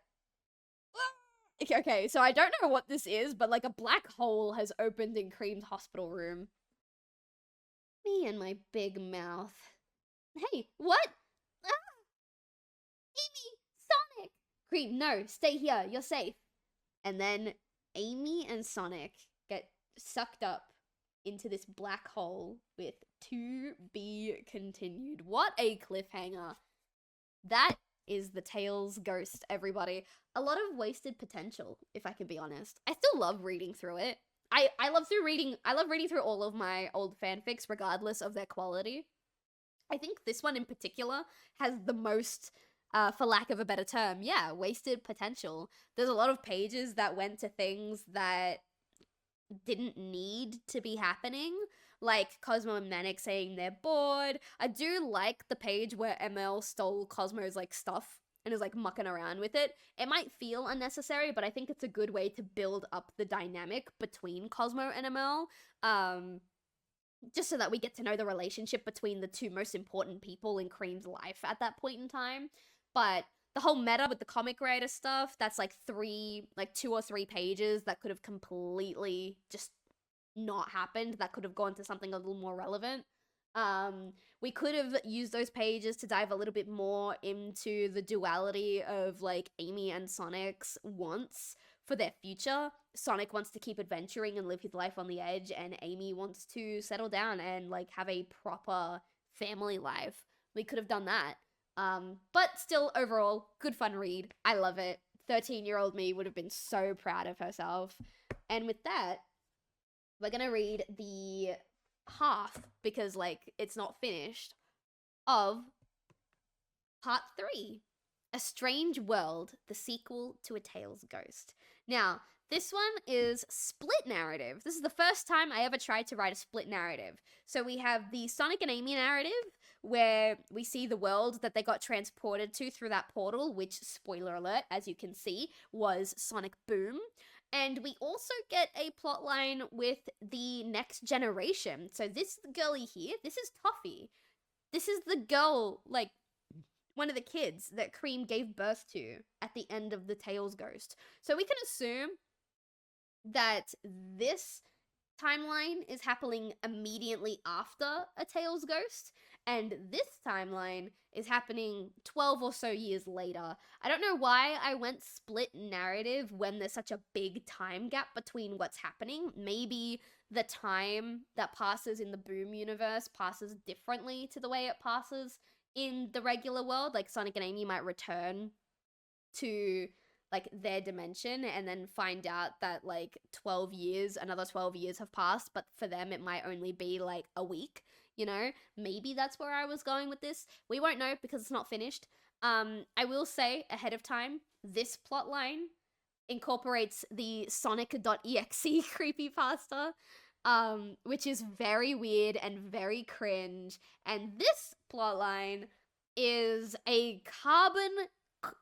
Okay, so I don't know what this is, but like a black hole has opened in Cream's hospital room. Me and my big mouth. Hey, what? Ah! Amy! Sonic! Cream, no, stay here. You're safe. And then Amy and Sonic get sucked up into this black hole with to be continued. What a cliffhanger. That is the Tails ghost, everybody. A lot of wasted potential, if I can be honest. I still love reading through it. I love reading through all of my old fanfics, regardless of their quality. I think this one in particular has the most, for lack of a better term, yeah, wasted potential. There's a lot of pages that went to things that didn't need to be happening, like Cosmo and Manic saying they're bored. I do like the page where ML stole Cosmo's like stuff and is like mucking around with it. It might feel unnecessary, but I think it's a good way to build up the dynamic between Cosmo and ML. Just so that we get to know the relationship between the two most important people in Cream's life at that point in time. But the whole meta with the comic writer stuff, that's like 2 or 3 pages that could have completely just not happened. That could have gone to something a little more relevant. We could have used those pages to dive a little bit more into the duality of like Amy and Sonic's wants for their future. Sonic wants to keep adventuring and live his life on the edge, and Amy wants to settle down and like have a proper family life. We could have done that. But still, overall, good fun read. I love it. 13-year-old me would have been so proud of herself. And with that, we're gonna read the half, because like it's not finished, of part 3, A Strange World, the sequel to A Tale's Ghost. Now, this one is split narrative. This is the first time I ever tried to write a split narrative. So we have the Sonic and Amy narrative, where we see the world that they got transported to through that portal, which, spoiler alert, as you can see, was Sonic Boom. And we also get a plotline with the next generation. So this girlie here, this is Toffee. This is the girl, like, one of the kids that Cream gave birth to at the end of the Tails Ghost. So we can assume that this timeline is happening immediately after a Tails Ghost, and this timeline is happening 12 or so years later. I don't know why I went split narrative when there's such a big time gap between what's happening. Maybe the time that passes in the Boom universe passes differently to the way it passes in the regular world. Like Sonic and Amy might return to like their dimension and then find out that like another 12 years have passed, but for them it might only be like a week, you know? Maybe that's where I was going with this. We won't know because it's not finished. I will say ahead of time, this plotline incorporates the Sonic.exe creepypasta, which is very weird and very cringe. And this plotline is a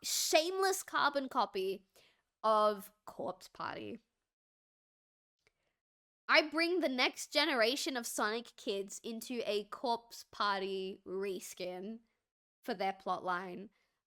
shameless carbon copy of Corpse Party. I bring the next generation of Sonic kids into a Corpse Party reskin for their plotline.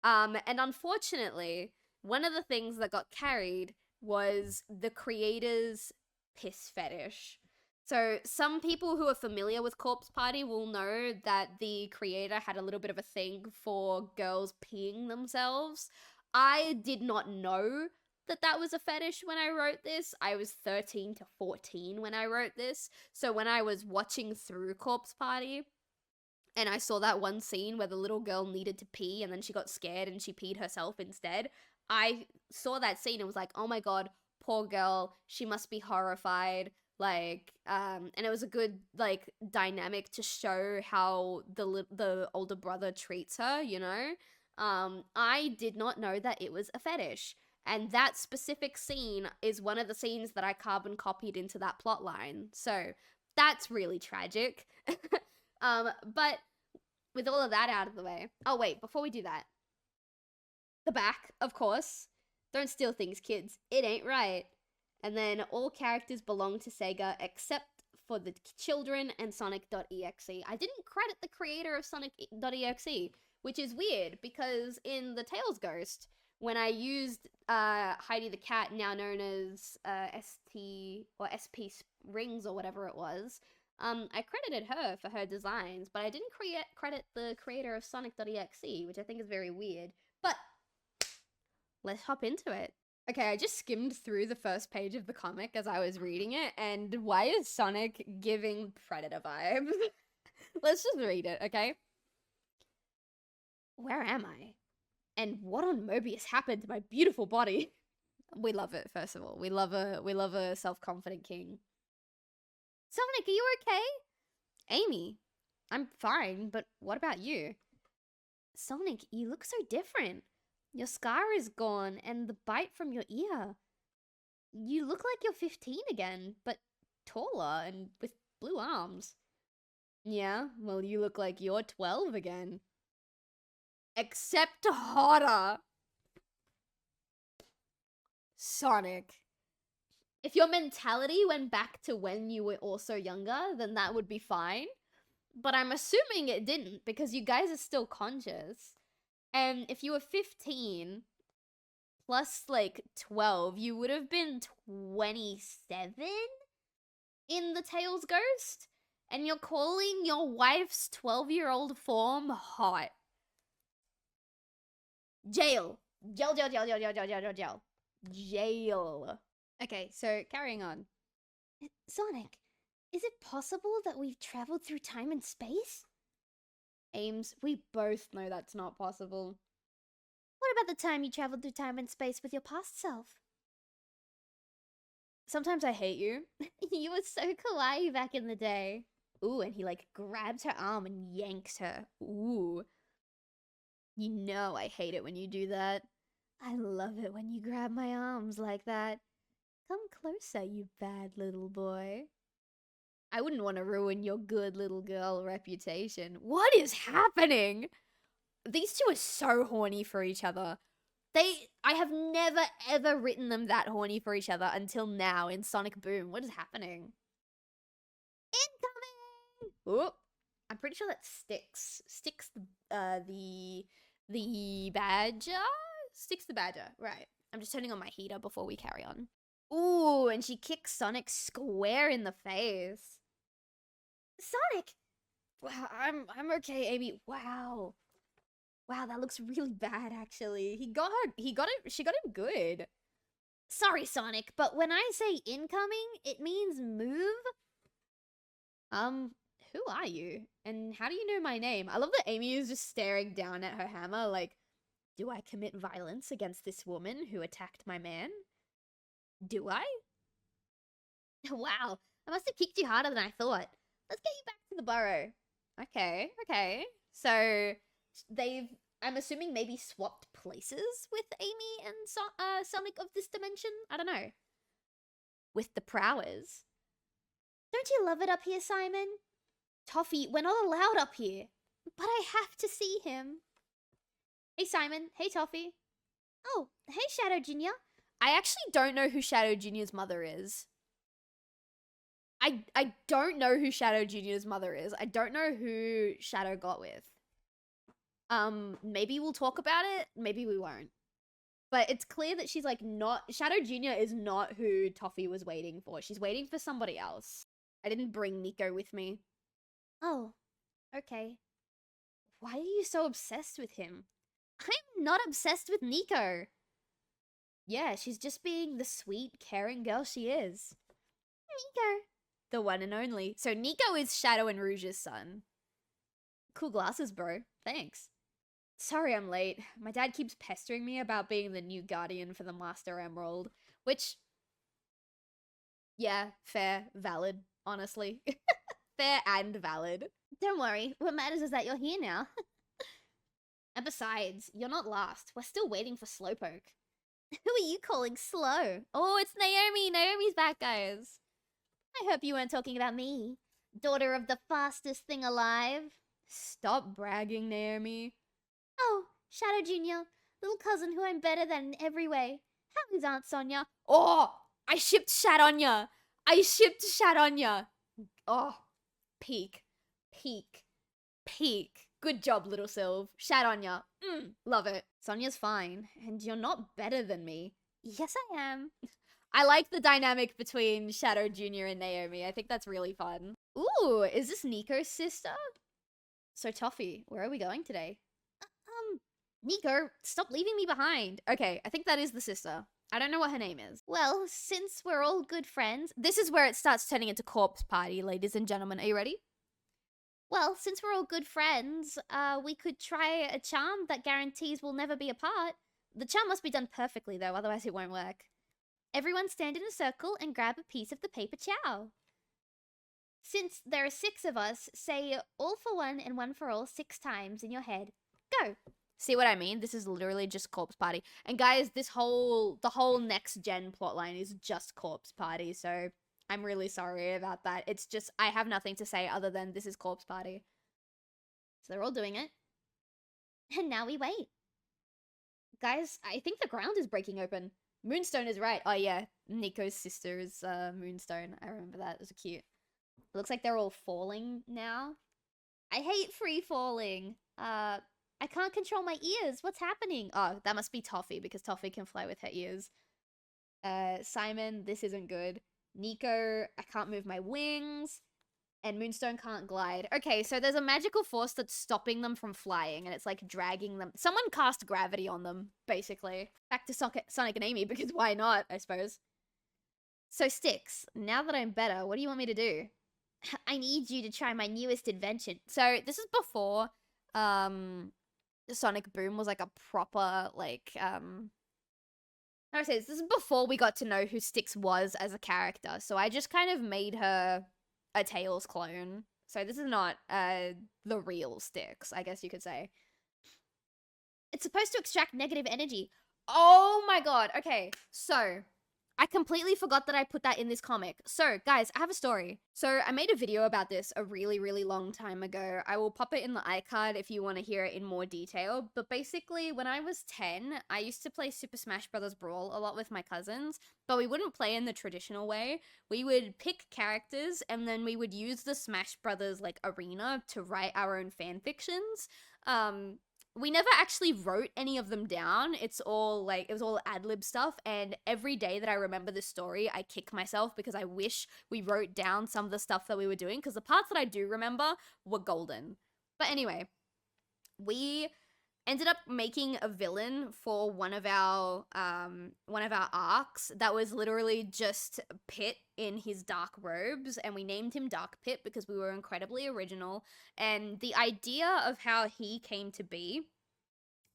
And unfortunately, one of the things that got carried was the creator's piss fetish. So some people who are familiar with Corpse Party will know that the creator had a little bit of a thing for girls peeing themselves. I did not know that that was a fetish when I wrote this. I was 13 to 14 when I wrote this. So when I was watching through Corpse Party and I saw that one scene where the little girl needed to pee and then she got scared and she peed herself instead, I saw that scene and was like, oh my god, poor girl, she must be horrified. Like, and it was a good, like, dynamic to show how the older brother treats her, you know? I did not know that it was a fetish. And that specific scene is one of the scenes that I carbon copied into that plot line. So, that's really tragic. But with all of that out of the way... Oh, wait, before we do that. The back, of course. Don't steal things, kids. It ain't right. And then all characters belong to Sega except for the children and Sonic.exe. I didn't credit the creator of Sonic.exe, which is weird because in the Tails Ghost, when I used Heidi the Cat, now known as ST or SP Rings or whatever it was, I credited her for her designs, but I didn't credit the creator of Sonic.exe, which I think is very weird. But let's hop into it. Okay, I just skimmed through the first page of the comic as I was reading it, and why is Sonic giving Predator vibes? Let's just read it, okay? Where am I? And what on Mobius happened to my beautiful body? We love it, first of all. We love a self-confident king. Sonic, are you okay? Amy, I'm fine, but what about you? Sonic, you look so different. Your scar is gone, and the bite from your ear. You look like you're 15 again, but taller and with blue arms. Yeah, well, you look like you're 12 again. Except hotter. Sonic. If your mentality went back to when you were also younger, then that would be fine. But I'm assuming it didn't, because you guys are still conscious. And if you were 15 plus like 12, you would have been 27 in the Tails Ghost. And you're calling your wife's 12-year-old form hot. Jail. Jail, jail, jail, jail, jail, jail, jail, jail, jail. Jail. Okay, so carrying on. Sonic, is it possible that we've traveled through time and space? Ames, we both know that's not possible. What about the time you traveled through time and space with your past self? Sometimes I hate you. You were so kawaii back in the day. Ooh, and he like grabs her arm and yanks her. Ooh. You know I hate it when you do that. I love it when you grab my arms like that. Come closer, you bad little boy. I wouldn't want to ruin your good little girl reputation. What is happening? These two are so horny for each other. I have never ever written them that horny for each other until now in Sonic Boom. What is happening? Incoming! Oh, I'm pretty sure that Sticks the badger? Sticks the badger, right. I'm just turning on my heater before we carry on. Ooh, and she kicks Sonic square in the face. Sonic! Wow, I'm okay, Amy. Wow. Wow, that looks really bad, actually. She got it good. Sorry, Sonic, but when I say incoming, it means move. Who are you? And how do you know my name? I love that Amy is just staring down at her hammer like, do I commit violence against this woman who attacked my man? Do I? Wow, I must have kicked you harder than I thought. Let's get you back to the burrow. Okay. So they've, I'm assuming, maybe swapped places with Amy and Sonic of this dimension? I don't know. With the prowess. Don't you love it up here, Simon? Toffee, we're not allowed up here. But I have to see him. Hey, Simon. Hey, Toffee. Oh, hey, Shadow Jr. I actually don't know who Shadow Jr.'s mother is. I don't know who Shadow Jr.'s mother is. I don't know who Shadow got with. Maybe we'll talk about it. Maybe we won't. But it's clear that she's like not, Shadow Jr. is not who Toffee was waiting for. She's waiting for somebody else. I didn't bring Nico with me. Oh, okay. Why are you so obsessed with him? I'm not obsessed with Nico. Yeah, she's just being the sweet, caring girl she is. Nico. The one and only. So Nico is Shadow and Rouge's son. Cool glasses, bro. Thanks. Sorry I'm late. My dad keeps pestering me about being the new guardian for the Master Emerald. Which, yeah, fair, valid, honestly. Fair and valid. Don't worry, what matters is that you're here now. And besides, you're not last. We're still waiting for Slowpoke. Who are you calling slow? Oh, it's Naomi. Naomi's back, guys. I hope you weren't talking about me. Daughter of the fastest thing alive. Stop bragging, Naomi. Oh, Shadow Jr., little cousin who I'm better than in every way. How is Aunt Sonia? Oh, I shipped Shadonya. Oh, peak. Good job, little Sylv. Shadonya. Love it. Sonia's fine, and you're not better than me. Yes, I am. I like the dynamic between Shadow Jr. and Naomi. I think that's really fun. Ooh, is this Nico's sister? So, Toffee, where are we going today? Nico, stop leaving me behind. Okay, I think that is the sister. I don't know what her name is. Well, since we're all good friends, this is where it starts turning into corpse party, ladies and gentlemen. Are you ready? Well, since we're all good friends, we could try a charm that guarantees we'll never be apart. The charm must be done perfectly, though, otherwise it won't work. Everyone stand in a circle and grab a piece of the paper chow. Since there are 6 of us, say all for one and one for all 6 times in your head. Go! See what I mean? This is literally just corpse party. And guys, the whole next gen plotline is just corpse party, so I'm really sorry about that. It's just, I have nothing to say other than this is corpse party. So they're all doing it. And now we wait. Guys, I think the ground is breaking open. Moonstone is right. Oh yeah, Nico's sister's Moonstone. I remember that. It was cute. It looks like they're all falling now. I hate free falling. I can't control my ears. What's happening? Oh, that must be Toffee, because Toffee can fly with her ears. Simon, this isn't good. Nico, I can't move my wings. And Moonstone can't glide. Okay, so there's a magical force that's stopping them from flying, and it's like dragging them. Someone cast gravity on them, basically. Back to Sonic and Amy, because why not, I suppose. So Styx, now that I'm better, what do you want me to do? I need you to try my newest invention. So this is before Sonic Boom was like a proper like how do I say this? This is before we got to know who Styx was as a character. So I just kind of made her a Tails clone. So this is not the real Styx, I guess you could say. It's supposed to extract negative energy. Oh my god. Okay, so I completely forgot that I put that in this comic. So, guys, I have a story. So, I made a video about this a really, really long time ago. I will pop it in the iCard if you want to hear it in more detail. But basically, when I was 10, I used to play Super Smash Bros. Brawl a lot with my cousins, but we wouldn't play in the traditional way. We would pick characters, and then we would use the Smash Brothers, like, arena to write our own fan fictions. We never actually wrote any of them down. It was all ad-lib stuff, and every day that I remember this story, I kick myself because I wish we wrote down some of the stuff that we were doing, because the parts that I do remember were golden. But anyway, we ended up making a villain for one of our arcs that was literally just Pit in his dark robes, and we named him Dark Pit because we were incredibly original. And the idea of how he came to be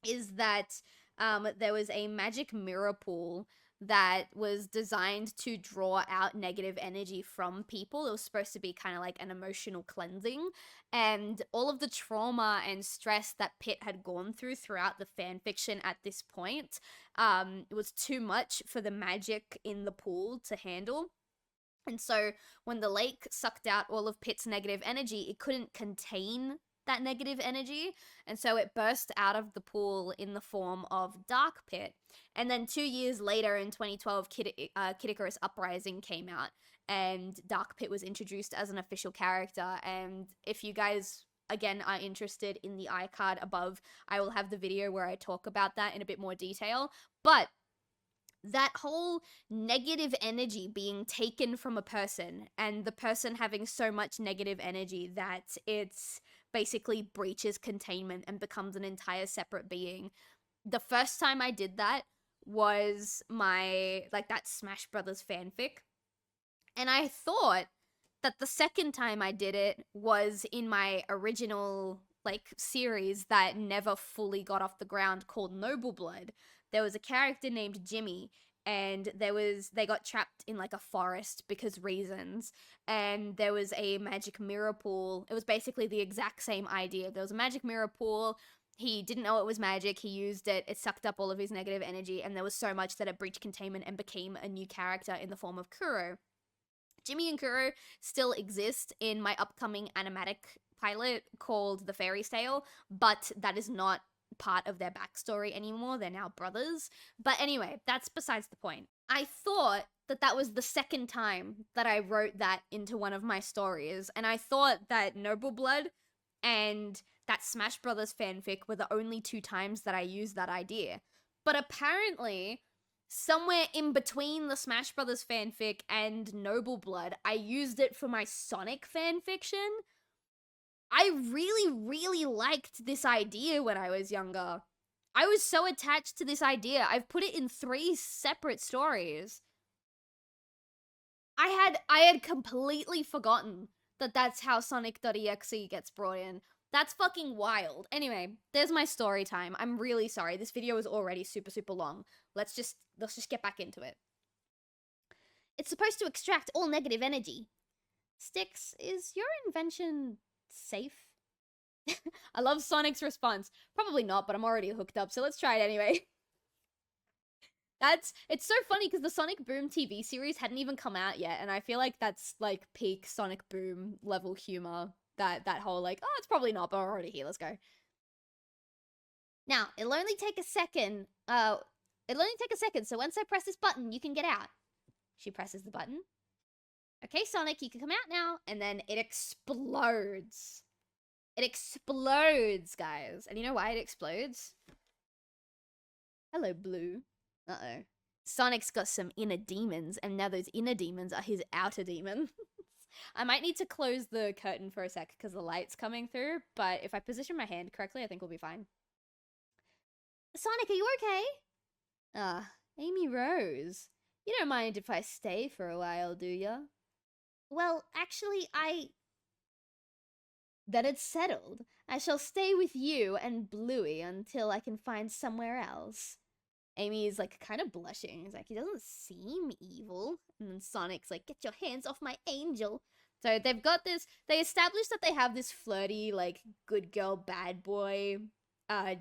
is that there was a magic mirror pool that was designed to draw out negative energy from people. It was supposed to be kind of like an emotional cleansing, and all of the trauma and stress that Pit had gone throughout the fan fiction at this point, it was too much for the magic in the pool to handle. And so when the lake sucked out all of Pit's negative energy, it couldn't contain that negative energy, and so it burst out of the pool in the form of Dark Pit. And then 2 years later, in 2012, Kid Icarus Uprising came out, and Dark Pit was introduced as an official character. And if you guys, again, are interested in the iCard above, I will have the video where I talk about that in a bit more detail. But that whole negative energy being taken from a person, and the person having so much negative energy that it's basically breaches containment and becomes an entire separate being. The first time I did that was that Smash Brothers fanfic. And I thought that the second time I did it was in my original series that never fully got off the ground, called Noble Blood. There was a character named Jimmy, and they got trapped in like a forest because reasons, and there was a magic mirror pool. It was basically the exact same idea. There was a magic mirror pool. He didn't know it was magic. He used it. It sucked up all of his negative energy, and there was so much that it breached containment and became a new character in the form of Kuro. Jimmy and Kuro still exist in my upcoming animatic pilot called The Fairy's Tale, but that is not part of their backstory anymore. They're now brothers. But anyway, that's besides the point. I thought that was the second time that I wrote that into one of my stories, and I thought that Noble Blood and that Smash Brothers fanfic were the only two times that I used that idea. But apparently, somewhere in between the Smash Brothers fanfic and Noble Blood, I used it for my Sonic fanfiction. I really, really liked this idea when I was younger. I was so attached to this idea. I've put it in 3 separate stories. I had completely forgotten that that's how Sonic.exe gets brought in. That's fucking wild. Anyway, there's my story time. I'm really sorry. This video is already super, super long. Let's just get back into it. It's supposed to extract all negative energy. Styx, is your invention safe? I love Sonic's response. Probably not, but I'm already hooked up, so let's try it anyway. It's so funny because the Sonic Boom TV series hadn't even come out yet, and I feel like that's like peak Sonic Boom level humor. That whole like, oh, it's probably not, but we're already here, let's go. Now, it'll only take a second, so once I press this button, you can get out. She presses the button. Okay, Sonic, you can come out now, and then it explodes. It explodes, guys. And you know why it explodes? Hello, Blue. Uh-oh. Sonic's got some inner demons, and now those inner demons are his outer demons. I might need to close the curtain for a sec because the light's coming through, but if I position my hand correctly, I think we'll be fine. Sonic, are you okay? Amy Rose. You don't mind if I stay for a while, do ya? Well, actually, Then it's settled. I shall stay with you and Bluey until I can find somewhere else. Amy is like kind of blushing. He's like, he doesn't seem evil. And then Sonic's like, get your hands off my angel. So they've got this, they established that they have this flirty, like, good girl, bad boy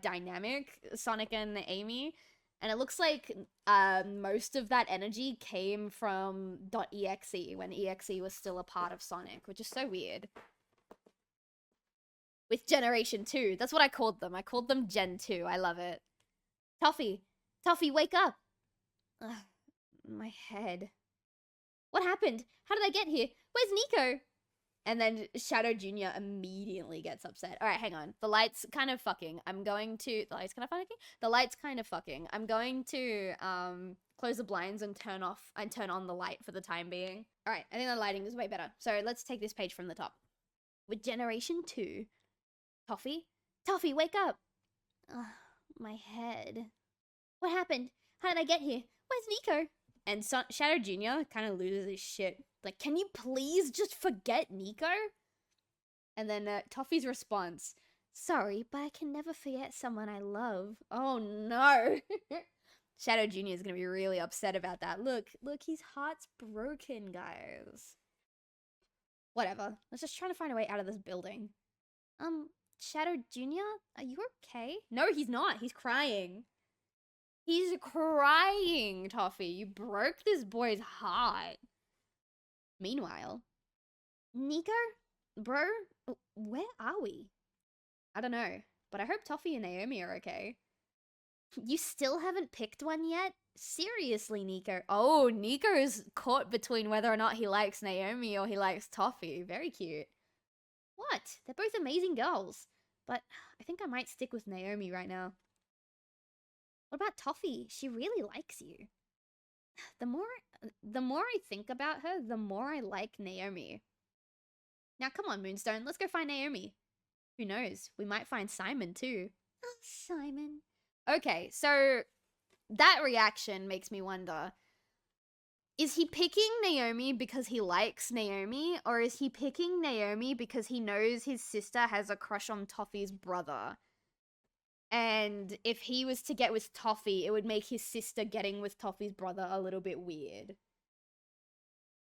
dynamic, Sonic and Amy. And it looks like most of that energy came from .exe when EXE was still a part of Sonic, which is so weird. With Generation 2. That's what I called them. I called them Gen 2. I love it. Toffee, wake up! Ugh, my head. What happened? How did I get here? Where's Nico? And then Shadow Jr. immediately gets upset. Alright, hang on. The light's kind of fucking. I'm going to... The light's kind of fucking? The light's kind of fucking. I'm going to, close the blinds and turn on the light for the time being. Alright, I think the lighting is way better. So let's take this page from the top. With Generation 2. Toffee, wake up! Ugh, my head. What happened? How did I get here? Where's Nico? And Shadow Jr. kind of loses his shit. Like, can you please just forget Nico? And then Toffee's response. Sorry, but I can never forget someone I love. Oh no! Shadow Jr. is gonna be really upset about that. Look, his heart's broken, guys. Whatever. Let's just try to find a way out of this building. Shadow Jr., are you okay? No, he's not. He's crying. He's crying, Toffee. You broke this boy's heart. Meanwhile, Nico? Bro, where are we? I don't know, but I hope Toffee and Naomi are okay. You still haven't picked one yet? Seriously, Nico. Oh, Nico's caught between whether or not he likes Naomi or he likes Toffee. Very cute. What? They're both amazing girls. But I think I might stick with Naomi right now. What about Toffee? She really likes you. The more I think about her, the more I like Naomi. Now come on, Moonstone, let's go find Naomi. Who knows? We might find Simon too. Oh, Simon. Okay, so that reaction makes me wonder. Is he picking Naomi because he likes Naomi, or is he picking Naomi because he knows his sister has a crush on Toffee's brother? And if he was to get with Toffee, it would make his sister getting with Toffee's brother a little bit weird.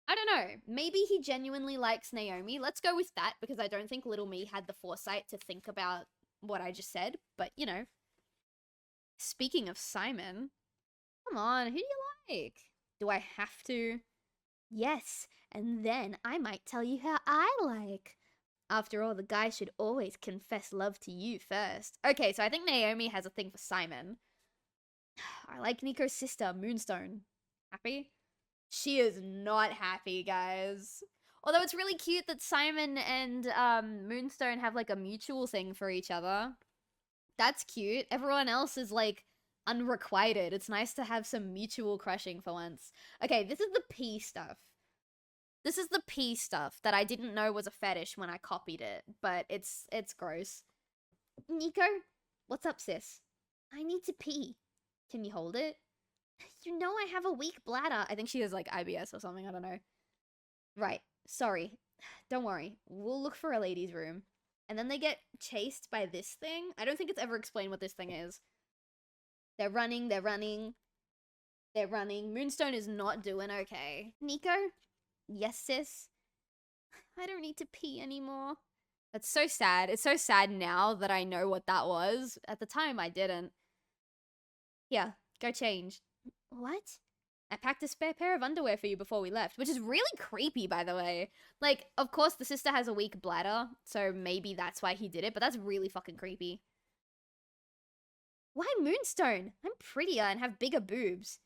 I don't know. Maybe he genuinely likes Naomi. Let's go with that, because I don't think little me had the foresight to think about what I just said. But, you know. Speaking of Simon, come on, who do you like? Do I have to? Yes, and then I might tell you how I like. After all, the guy should always confess love to you first. Okay, so I think Naomi has a thing for Simon. I like Nico's sister, Moonstone. Happy? She is not happy, guys. Although it's really cute that Simon and Moonstone have like a mutual thing for each other. That's cute. Everyone else is like unrequited. It's nice to have some mutual crushing for once. Okay, this is the pee stuff. This is the pee stuff that I didn't know was a fetish when I copied it, but it's gross. Nico? What's up, sis? I need to pee. Can you hold it? You know I have a weak bladder. I think she has like IBS or something, I don't know. Right, sorry. Don't worry, we'll look for a ladies' room. And then they get chased by this thing. I don't think it's ever explained what this thing is. They're running. Moonstone is not doing okay. Nico? Yes, sis? I don't need to pee anymore. That's so sad. It's so sad now that I know what that was. At the time, I didn't. Here, go change. What? I packed a spare pair of underwear for you before we left, which is really creepy, by the way. Like, of course, the sister has a weak bladder, so maybe that's why he did it, but that's really fucking creepy. Why Moonstone? I'm prettier and have bigger boobs.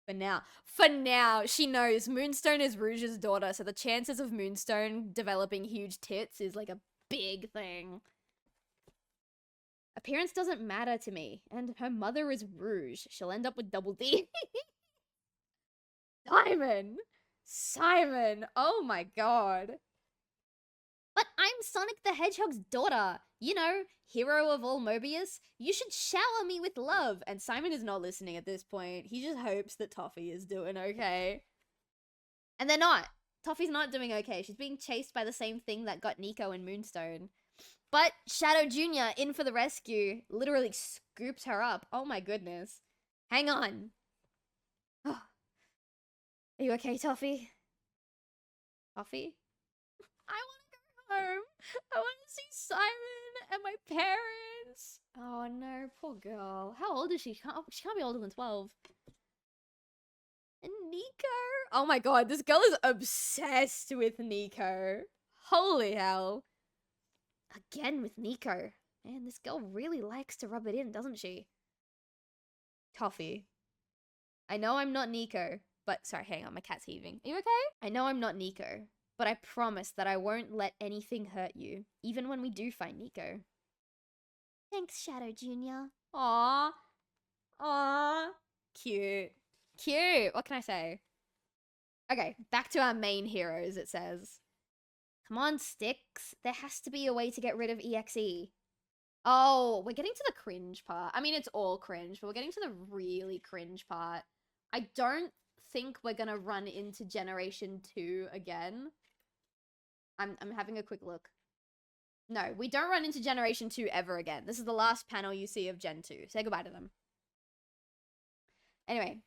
For now, she knows Moonstone is Rouge's daughter, so the chances of Moonstone developing huge tits is like a big thing. Appearance doesn't matter to me, and her mother is Rouge. She'll end up with double D. Simon! Simon! Oh my god. But I'm Sonic the Hedgehog's daughter. You know, hero of all Mobius. You should shower me with love. And Simon is not listening at this point. He just hopes that Toffee is doing okay. And they're not. Toffee's not doing okay. She's being chased by the same thing that got Nico and Moonstone. But Shadow Jr. in for the rescue. Literally scoops her up. Oh my goodness. Hang on. Oh. Are you okay, Toffee? Toffee? I want to go home. I want to see Simon and my parents. Oh no, poor girl. How old is she? She can't be older than 12. And Nico? Oh my god, this girl is obsessed with Nico. Holy hell. Again with Nico. Man, this girl really likes to rub it in, doesn't she? Toffee. I know I'm not Nico, but sorry, hang on, my cat's heaving. Are you okay? I know I'm not Nico, but I promise that I won't let anything hurt you, even when we do find Nico. Thanks, Shadow Jr. Aww. Aww. Cute. Cute. What can I say? Okay, back to our main heroes, it says. Come on, Sticks. There has to be a way to get rid of EXE. Oh, we're getting to the cringe part. I mean, it's all cringe, but we're getting to the really cringe part. I don't think we're gonna run into Generation 2 again. I'm having a quick look. No, we don't run into Generation 2 ever again. This is the last panel you see of Gen 2. Say goodbye to them. Anyway,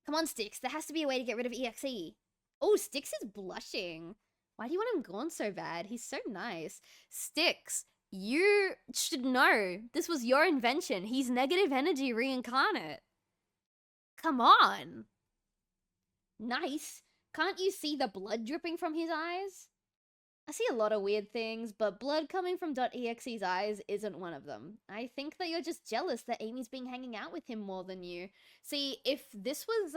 come on, Sticks. There has to be a way to get rid of EXE. Oh, Sticks is blushing. Why do you want him gone so bad? He's so nice. Sticks, you should know. This was your invention. He's negative energy reincarnate. Come on. Nice. Can't you see the blood dripping from his eyes? I see a lot of weird things, but blood coming from .exe's eyes isn't one of them. I think that you're just jealous that Amy's been hanging out with him more than you. See, if this was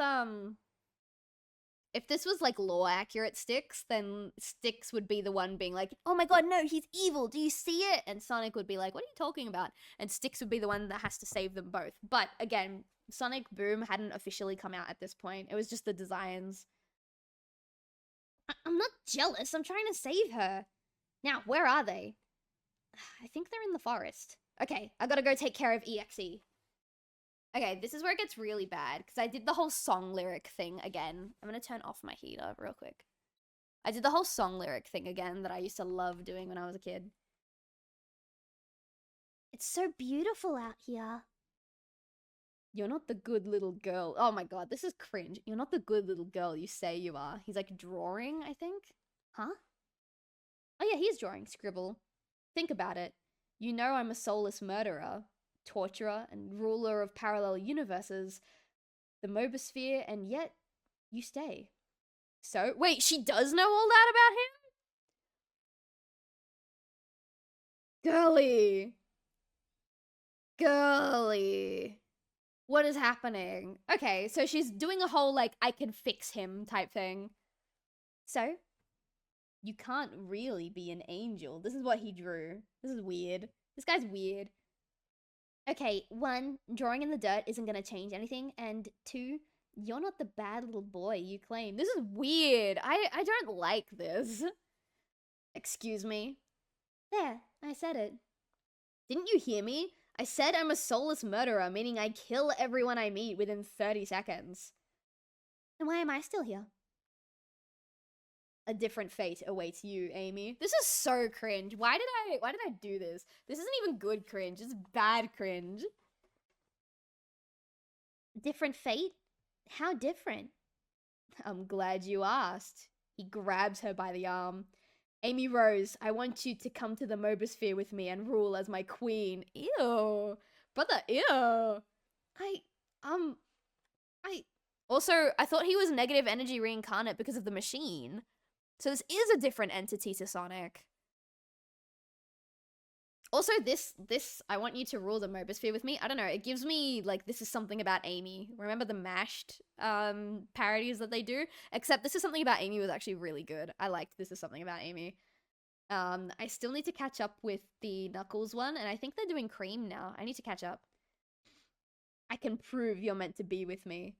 like lore accurate Sticks, then Sticks would be the one being like, oh my god, no, he's evil, do you see it? And Sonic would be like, what are you talking about? And Sticks would be the one that has to save them both. But again, Sonic Boom hadn't officially come out at this point. It was just the designs. I'm not jealous, I'm trying to save her. Now, where are they? I think they're in the forest. Okay, I gotta go take care of EXE. Okay, this is where it gets really bad, because I did the whole song lyric thing again. I'm gonna turn off my heater real quick. I did the whole song lyric thing again that I used to love doing when I was a kid. It's so beautiful out here. You're not the good little girl. Oh my god, this is cringe. You're not the good little girl you say you are. He's like drawing, I think. Huh? Oh yeah, he's drawing. Scribble. Think about it. You know I'm a soulless murderer, torturer, and ruler of parallel universes, the Mobosphere, and yet you stay. So, wait, she does know all that about him? Girly. Girly. What is happening? Okay, so she's doing a whole, like, I can fix him type thing. So, you can't really be an angel. This is what he drew. This is weird. This guy's weird. Okay, 1, drawing in the dirt isn't gonna change anything, and 2, you're not the bad little boy you claim. This is weird. I don't like this. Excuse me. There, I said it. Didn't you hear me? I said I'm a soulless murderer, meaning I kill everyone I meet within 30 seconds. Then why am I still here? A different fate awaits you, Amy. This is so cringe. Why did I do this? This isn't even good cringe. It's bad cringe. Different fate? How different? I'm glad you asked. He grabs her by the arm. Amy Rose, I want you to come to the Mobosphere with me and rule as my queen. Ew. Brother, ew. Also, I thought he was negative energy reincarnate because of the machine. So this is a different entity to Sonic. Also, this, I want you to rule the Mobosphere with me. I don't know, it gives me, like, this is something about Amy. Remember the mashed parodies that they do? Except this is something about Amy was actually really good. I liked this is something about Amy. I still need to catch up with the Knuckles one, and I think they're doing Cream now. I need to catch up. I can prove you're meant to be with me.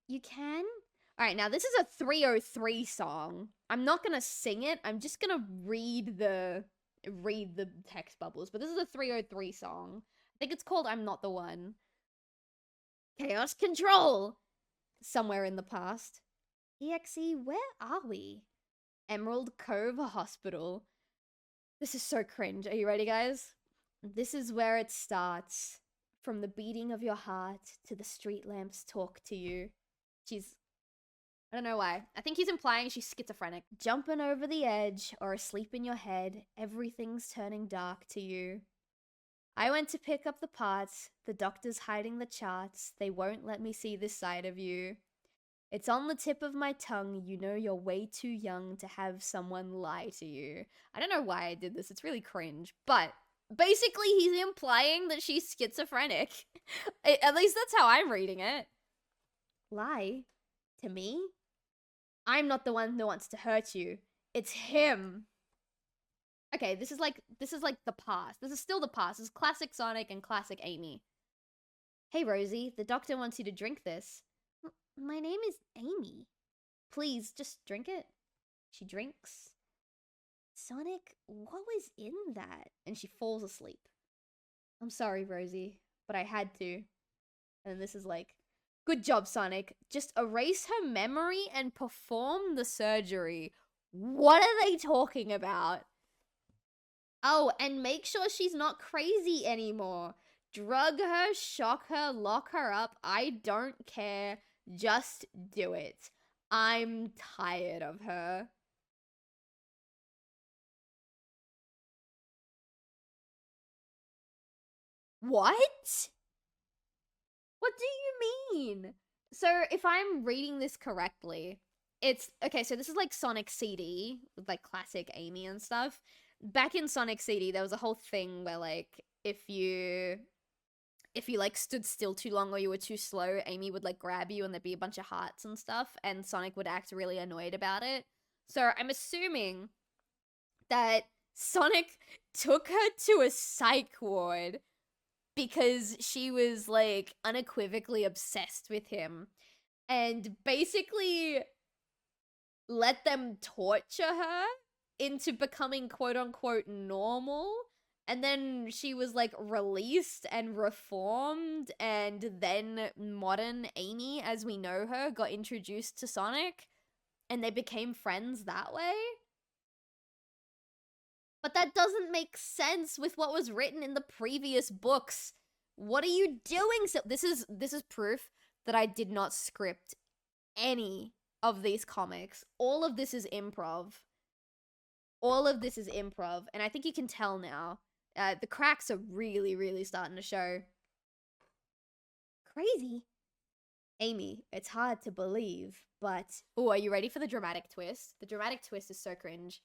You can? All right, now this is a 303 song. I'm not gonna sing it. I'm just gonna read the text bubbles. But this is a 303 song. I think it's called "I'm Not the One." Chaos Control. Somewhere in the past. EXE, where are we? Emerald Cove Hospital. This is so cringe. Are you ready, guys? This is where it starts. From the beating of your heart to the street lamps talk to you. I don't know why. I think he's implying she's schizophrenic. Jumping over the edge or asleep in your head, everything's turning dark to you. I went to pick up the parts, the doctor's hiding the charts, they won't let me see this side of you. It's on the tip of my tongue, you know you're way too young to have someone lie to you. I don't know why I did this, it's really cringe, but basically he's implying that she's schizophrenic. At least that's how I'm reading it. Lie? To me? I'm not the one who wants to hurt you. It's him. Okay, this is like the past. This is still the past. This is classic Sonic and classic Amy. Hey Rosie, the doctor wants you to drink this. My name is Amy. Please, just drink it. She drinks. Sonic, what was in that? And she falls asleep. I'm sorry, Rosie, but I had to. And this is like, good job, Sonic. Just erase her memory and perform the surgery. What are they talking about? Oh, and make sure she's not crazy anymore. Drug her, shock her, lock her up. I don't care. Just do it. I'm tired of her. What? What do you mean? So if I'm reading this correctly, it's okay. So this is like Sonic CD with like classic Amy and stuff. Back in Sonic CD, there was a whole thing where like if you like stood still too long or you were too slow, Amy would like grab you and there'd be a bunch of hearts and stuff, and Sonic would act really annoyed about it. So I'm assuming that Sonic took her to a psych ward because she was like unequivocally obsessed with him and basically let them torture her into becoming quote unquote normal. And then she was like released and reformed, and then modern Amy as we know her got introduced to Sonic and they became friends that way. But that doesn't make sense with what was written in the previous books. What are you doing? So this is proof that I did not script any of these comics. All of this is improv. All of this is improv, and I think you can tell now. The cracks are really, really starting to show. Crazy. Amy, it's hard to believe, but... Oh, are you ready for the dramatic twist? The dramatic twist is so cringe.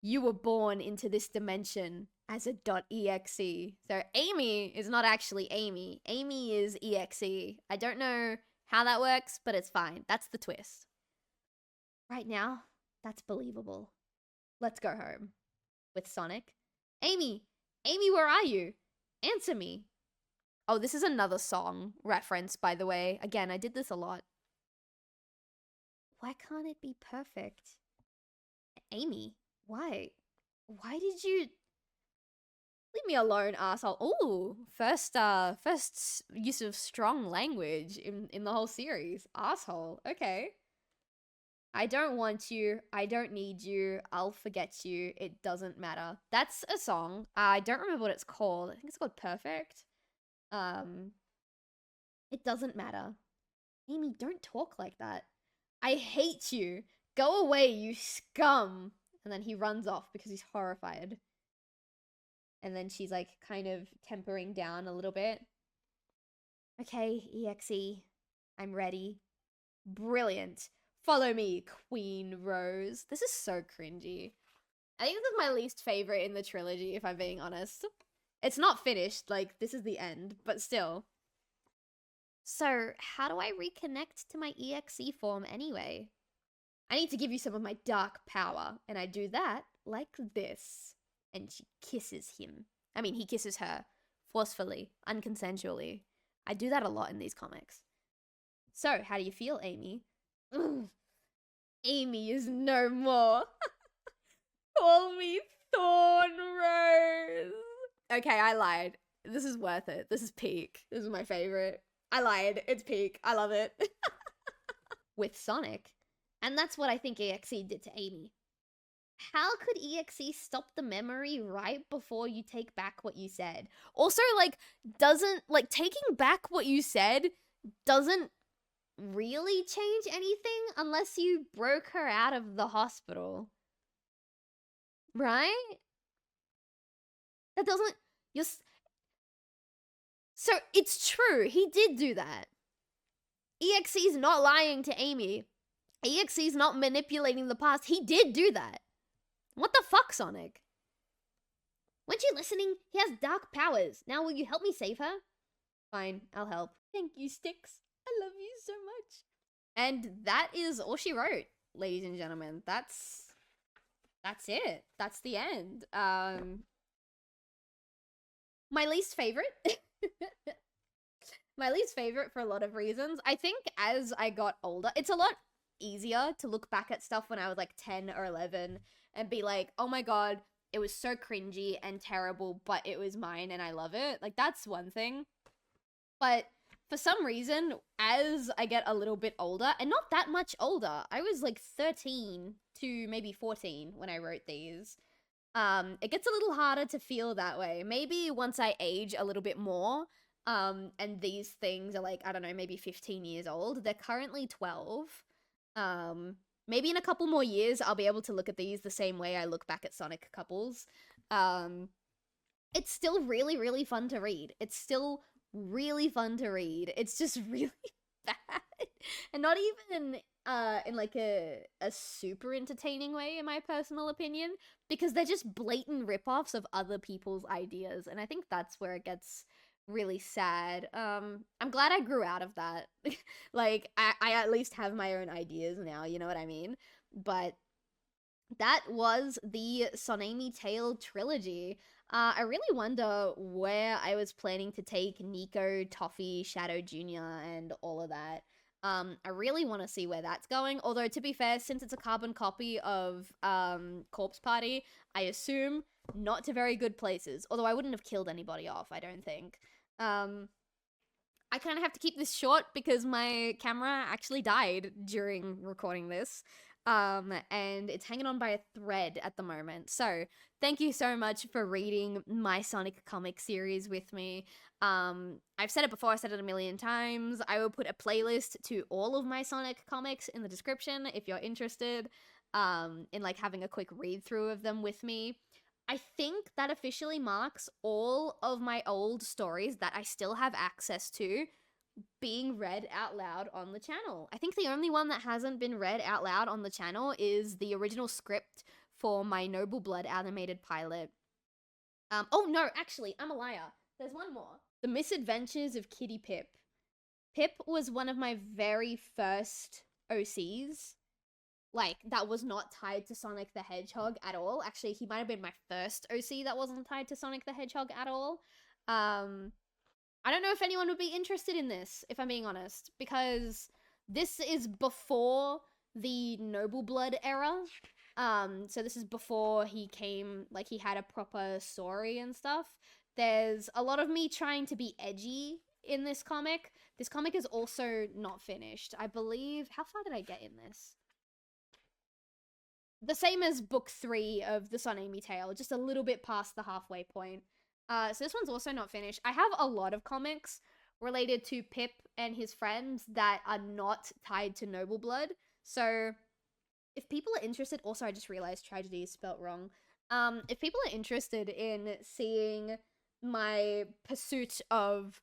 You were born into this dimension as a .exe. So Amy is not actually Amy. Amy is EXE. I don't know how that works, but it's fine. That's the twist. Right now, that's believable. Let's go home. With Sonic. Amy! Amy, where are you? Answer me. Oh, this is another song reference, by the way. Again, I did this a lot. Why can't it be perfect? Amy, why? Why did you... Leave me alone, asshole. Ooh, first use of strong language in the whole series. Asshole. Okay. I don't want you. I don't need you. I'll forget you. It doesn't matter. That's a song. I don't remember what it's called. I think it's called Perfect. It doesn't matter. Amy, don't talk like that. I hate you. Go away, you scum. And then he runs off because he's horrified. And then she's like kind of tempering down a little bit. Okay, EXE. I'm ready. Brilliant. Follow me, Queen Rose. This is so cringy. I think this is my least favorite in the trilogy, if I'm being honest. It's not finished, like, this is the end, but still. So, how do I reconnect to my EXE form anyway? I need to give you some of my dark power, and I do that like this. And she kisses him. I mean, he kisses her. Forcefully. Unconsensually. I do that a lot in these comics. So, how do you feel, Amy? Ugh. Amy is no more. Call me Thorn Rose. Okay, I lied. This is worth it. This is peak. This is my favorite. I lied. It's peak. I love it. With Sonic. And that's what I think EXE did to Amy. How could EXE stop the memory right before you take back what you said? Also, like, taking back what you said doesn't really change anything unless you broke her out of the hospital. Right? That doesn't... So, it's true. He did do that. EXE's not lying to Amy. EXE's not manipulating the past. He did do that. What the fuck, Sonic? Weren't you listening? He has dark powers. Now will you help me save her? Fine, I'll help. Thank you, Styx. I love you so much. And that is all she wrote, ladies and gentlemen. That's it. That's the end. My least favorite. My least favorite for a lot of reasons. I think as I got older, it's a lot easier to look back at stuff when I was like 10 or 11 and be like, oh my god, it was so cringy and terrible, but it was mine and I love it. Like, that's one thing. But for some reason, as I get a little bit older, and not that much older, I was like 13 to maybe 14 when I wrote these, it gets a little harder to feel that way. Maybe once I age a little bit more, and these things are like, I don't know, maybe 15 years old. They're currently 12. Maybe in a couple more years, I'll be able to look at these the same way I look back at Sonic couples. It's still really, really fun to read. It's still really fun to read. It's just really bad. And not even in like a super entertaining way, in my personal opinion, because they're just blatant ripoffs of other people's ideas. And I think that's where it gets really sad. I'm glad I grew out of that. Like, I at least have my own ideas now, you know what I mean? But that was the Sonamy Tale trilogy. I really wonder where I was planning to take Nico, Toffee, Shadow Jr., and all of that. I really want to see where that's going. Although, to be fair, since it's a carbon copy of Corpse Party, I assume not to very good places. Although I wouldn't have killed anybody off, I don't think. I kind of have to keep this short because my camera actually died during recording this. And it's hanging on by a thread at the moment. So thank you so much for reading my Sonic comic series with me. I've said it before, I've said it a million times. I will put a playlist to all of my Sonic comics in the description if you're interested, in like having a quick read through of them with me. I think that officially marks all of my old stories that I still have access to being read out loud on the channel. I think the only one that hasn't been read out loud on the channel is the original script for my Noble Blood animated pilot. Oh no, actually, I'm a liar. There's one more. The Misadventures of Kitty Pip. Pip was one of my very first OCs. Like, that was not tied to Sonic the Hedgehog at all. Actually, he might have been my first OC that wasn't tied to Sonic the Hedgehog at all. I don't know if anyone would be interested in this, if I'm being honest, because this is before the Noble Blood era. So this is before he came, like, he had a proper story and stuff. There's a lot of me trying to be edgy in this comic. This comic is also not finished. I believe, how far did I get in this? The same as book 3 of the Sonamy Tale, just a little bit past the halfway point. So this one's also not finished. I have a lot of comics related to Pip and his friends that are not tied to Noble Blood. So if people are interested, also I just realized tragedy is spelt wrong. If people are interested in seeing my pursuit of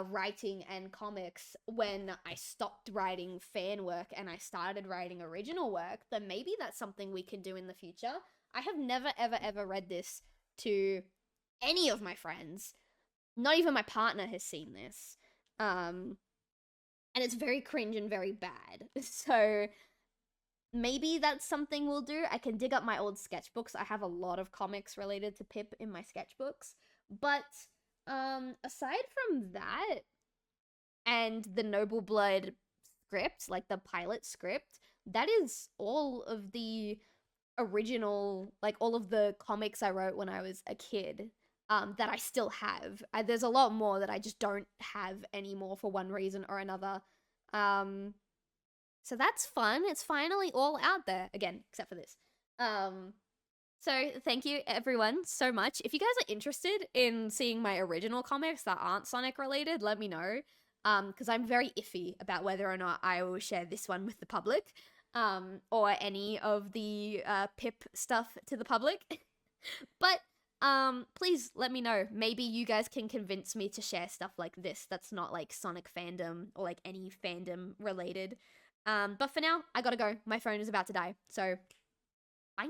writing and comics when I stopped writing fan work and I started writing original work, then maybe that's something we can do in the future. I have never, ever, ever read this to any of my friends. Not even my partner has seen this. And it's very cringe and very bad. So maybe that's something we'll do. I can dig up my old sketchbooks. I have a lot of comics related to Pip in my sketchbooks. But aside from that and the Noble Blood script, like the pilot script, that is all of the original, like all of the comics I wrote when I was a kid, that I still have. There's a lot more that I just don't have anymore for one reason or another. Um, so that's fun. It's finally all out there again, except for this. So thank you everyone so much. If you guys are interested in seeing my original comics that aren't Sonic related, let me know. Because I'm very iffy about whether or not I will share this one with the public, or any of the Pip stuff to the public. But please let me know. Maybe you guys can convince me to share stuff like this that's not like Sonic fandom or like any fandom related. But for now, I gotta go. My phone is about to die. So bye.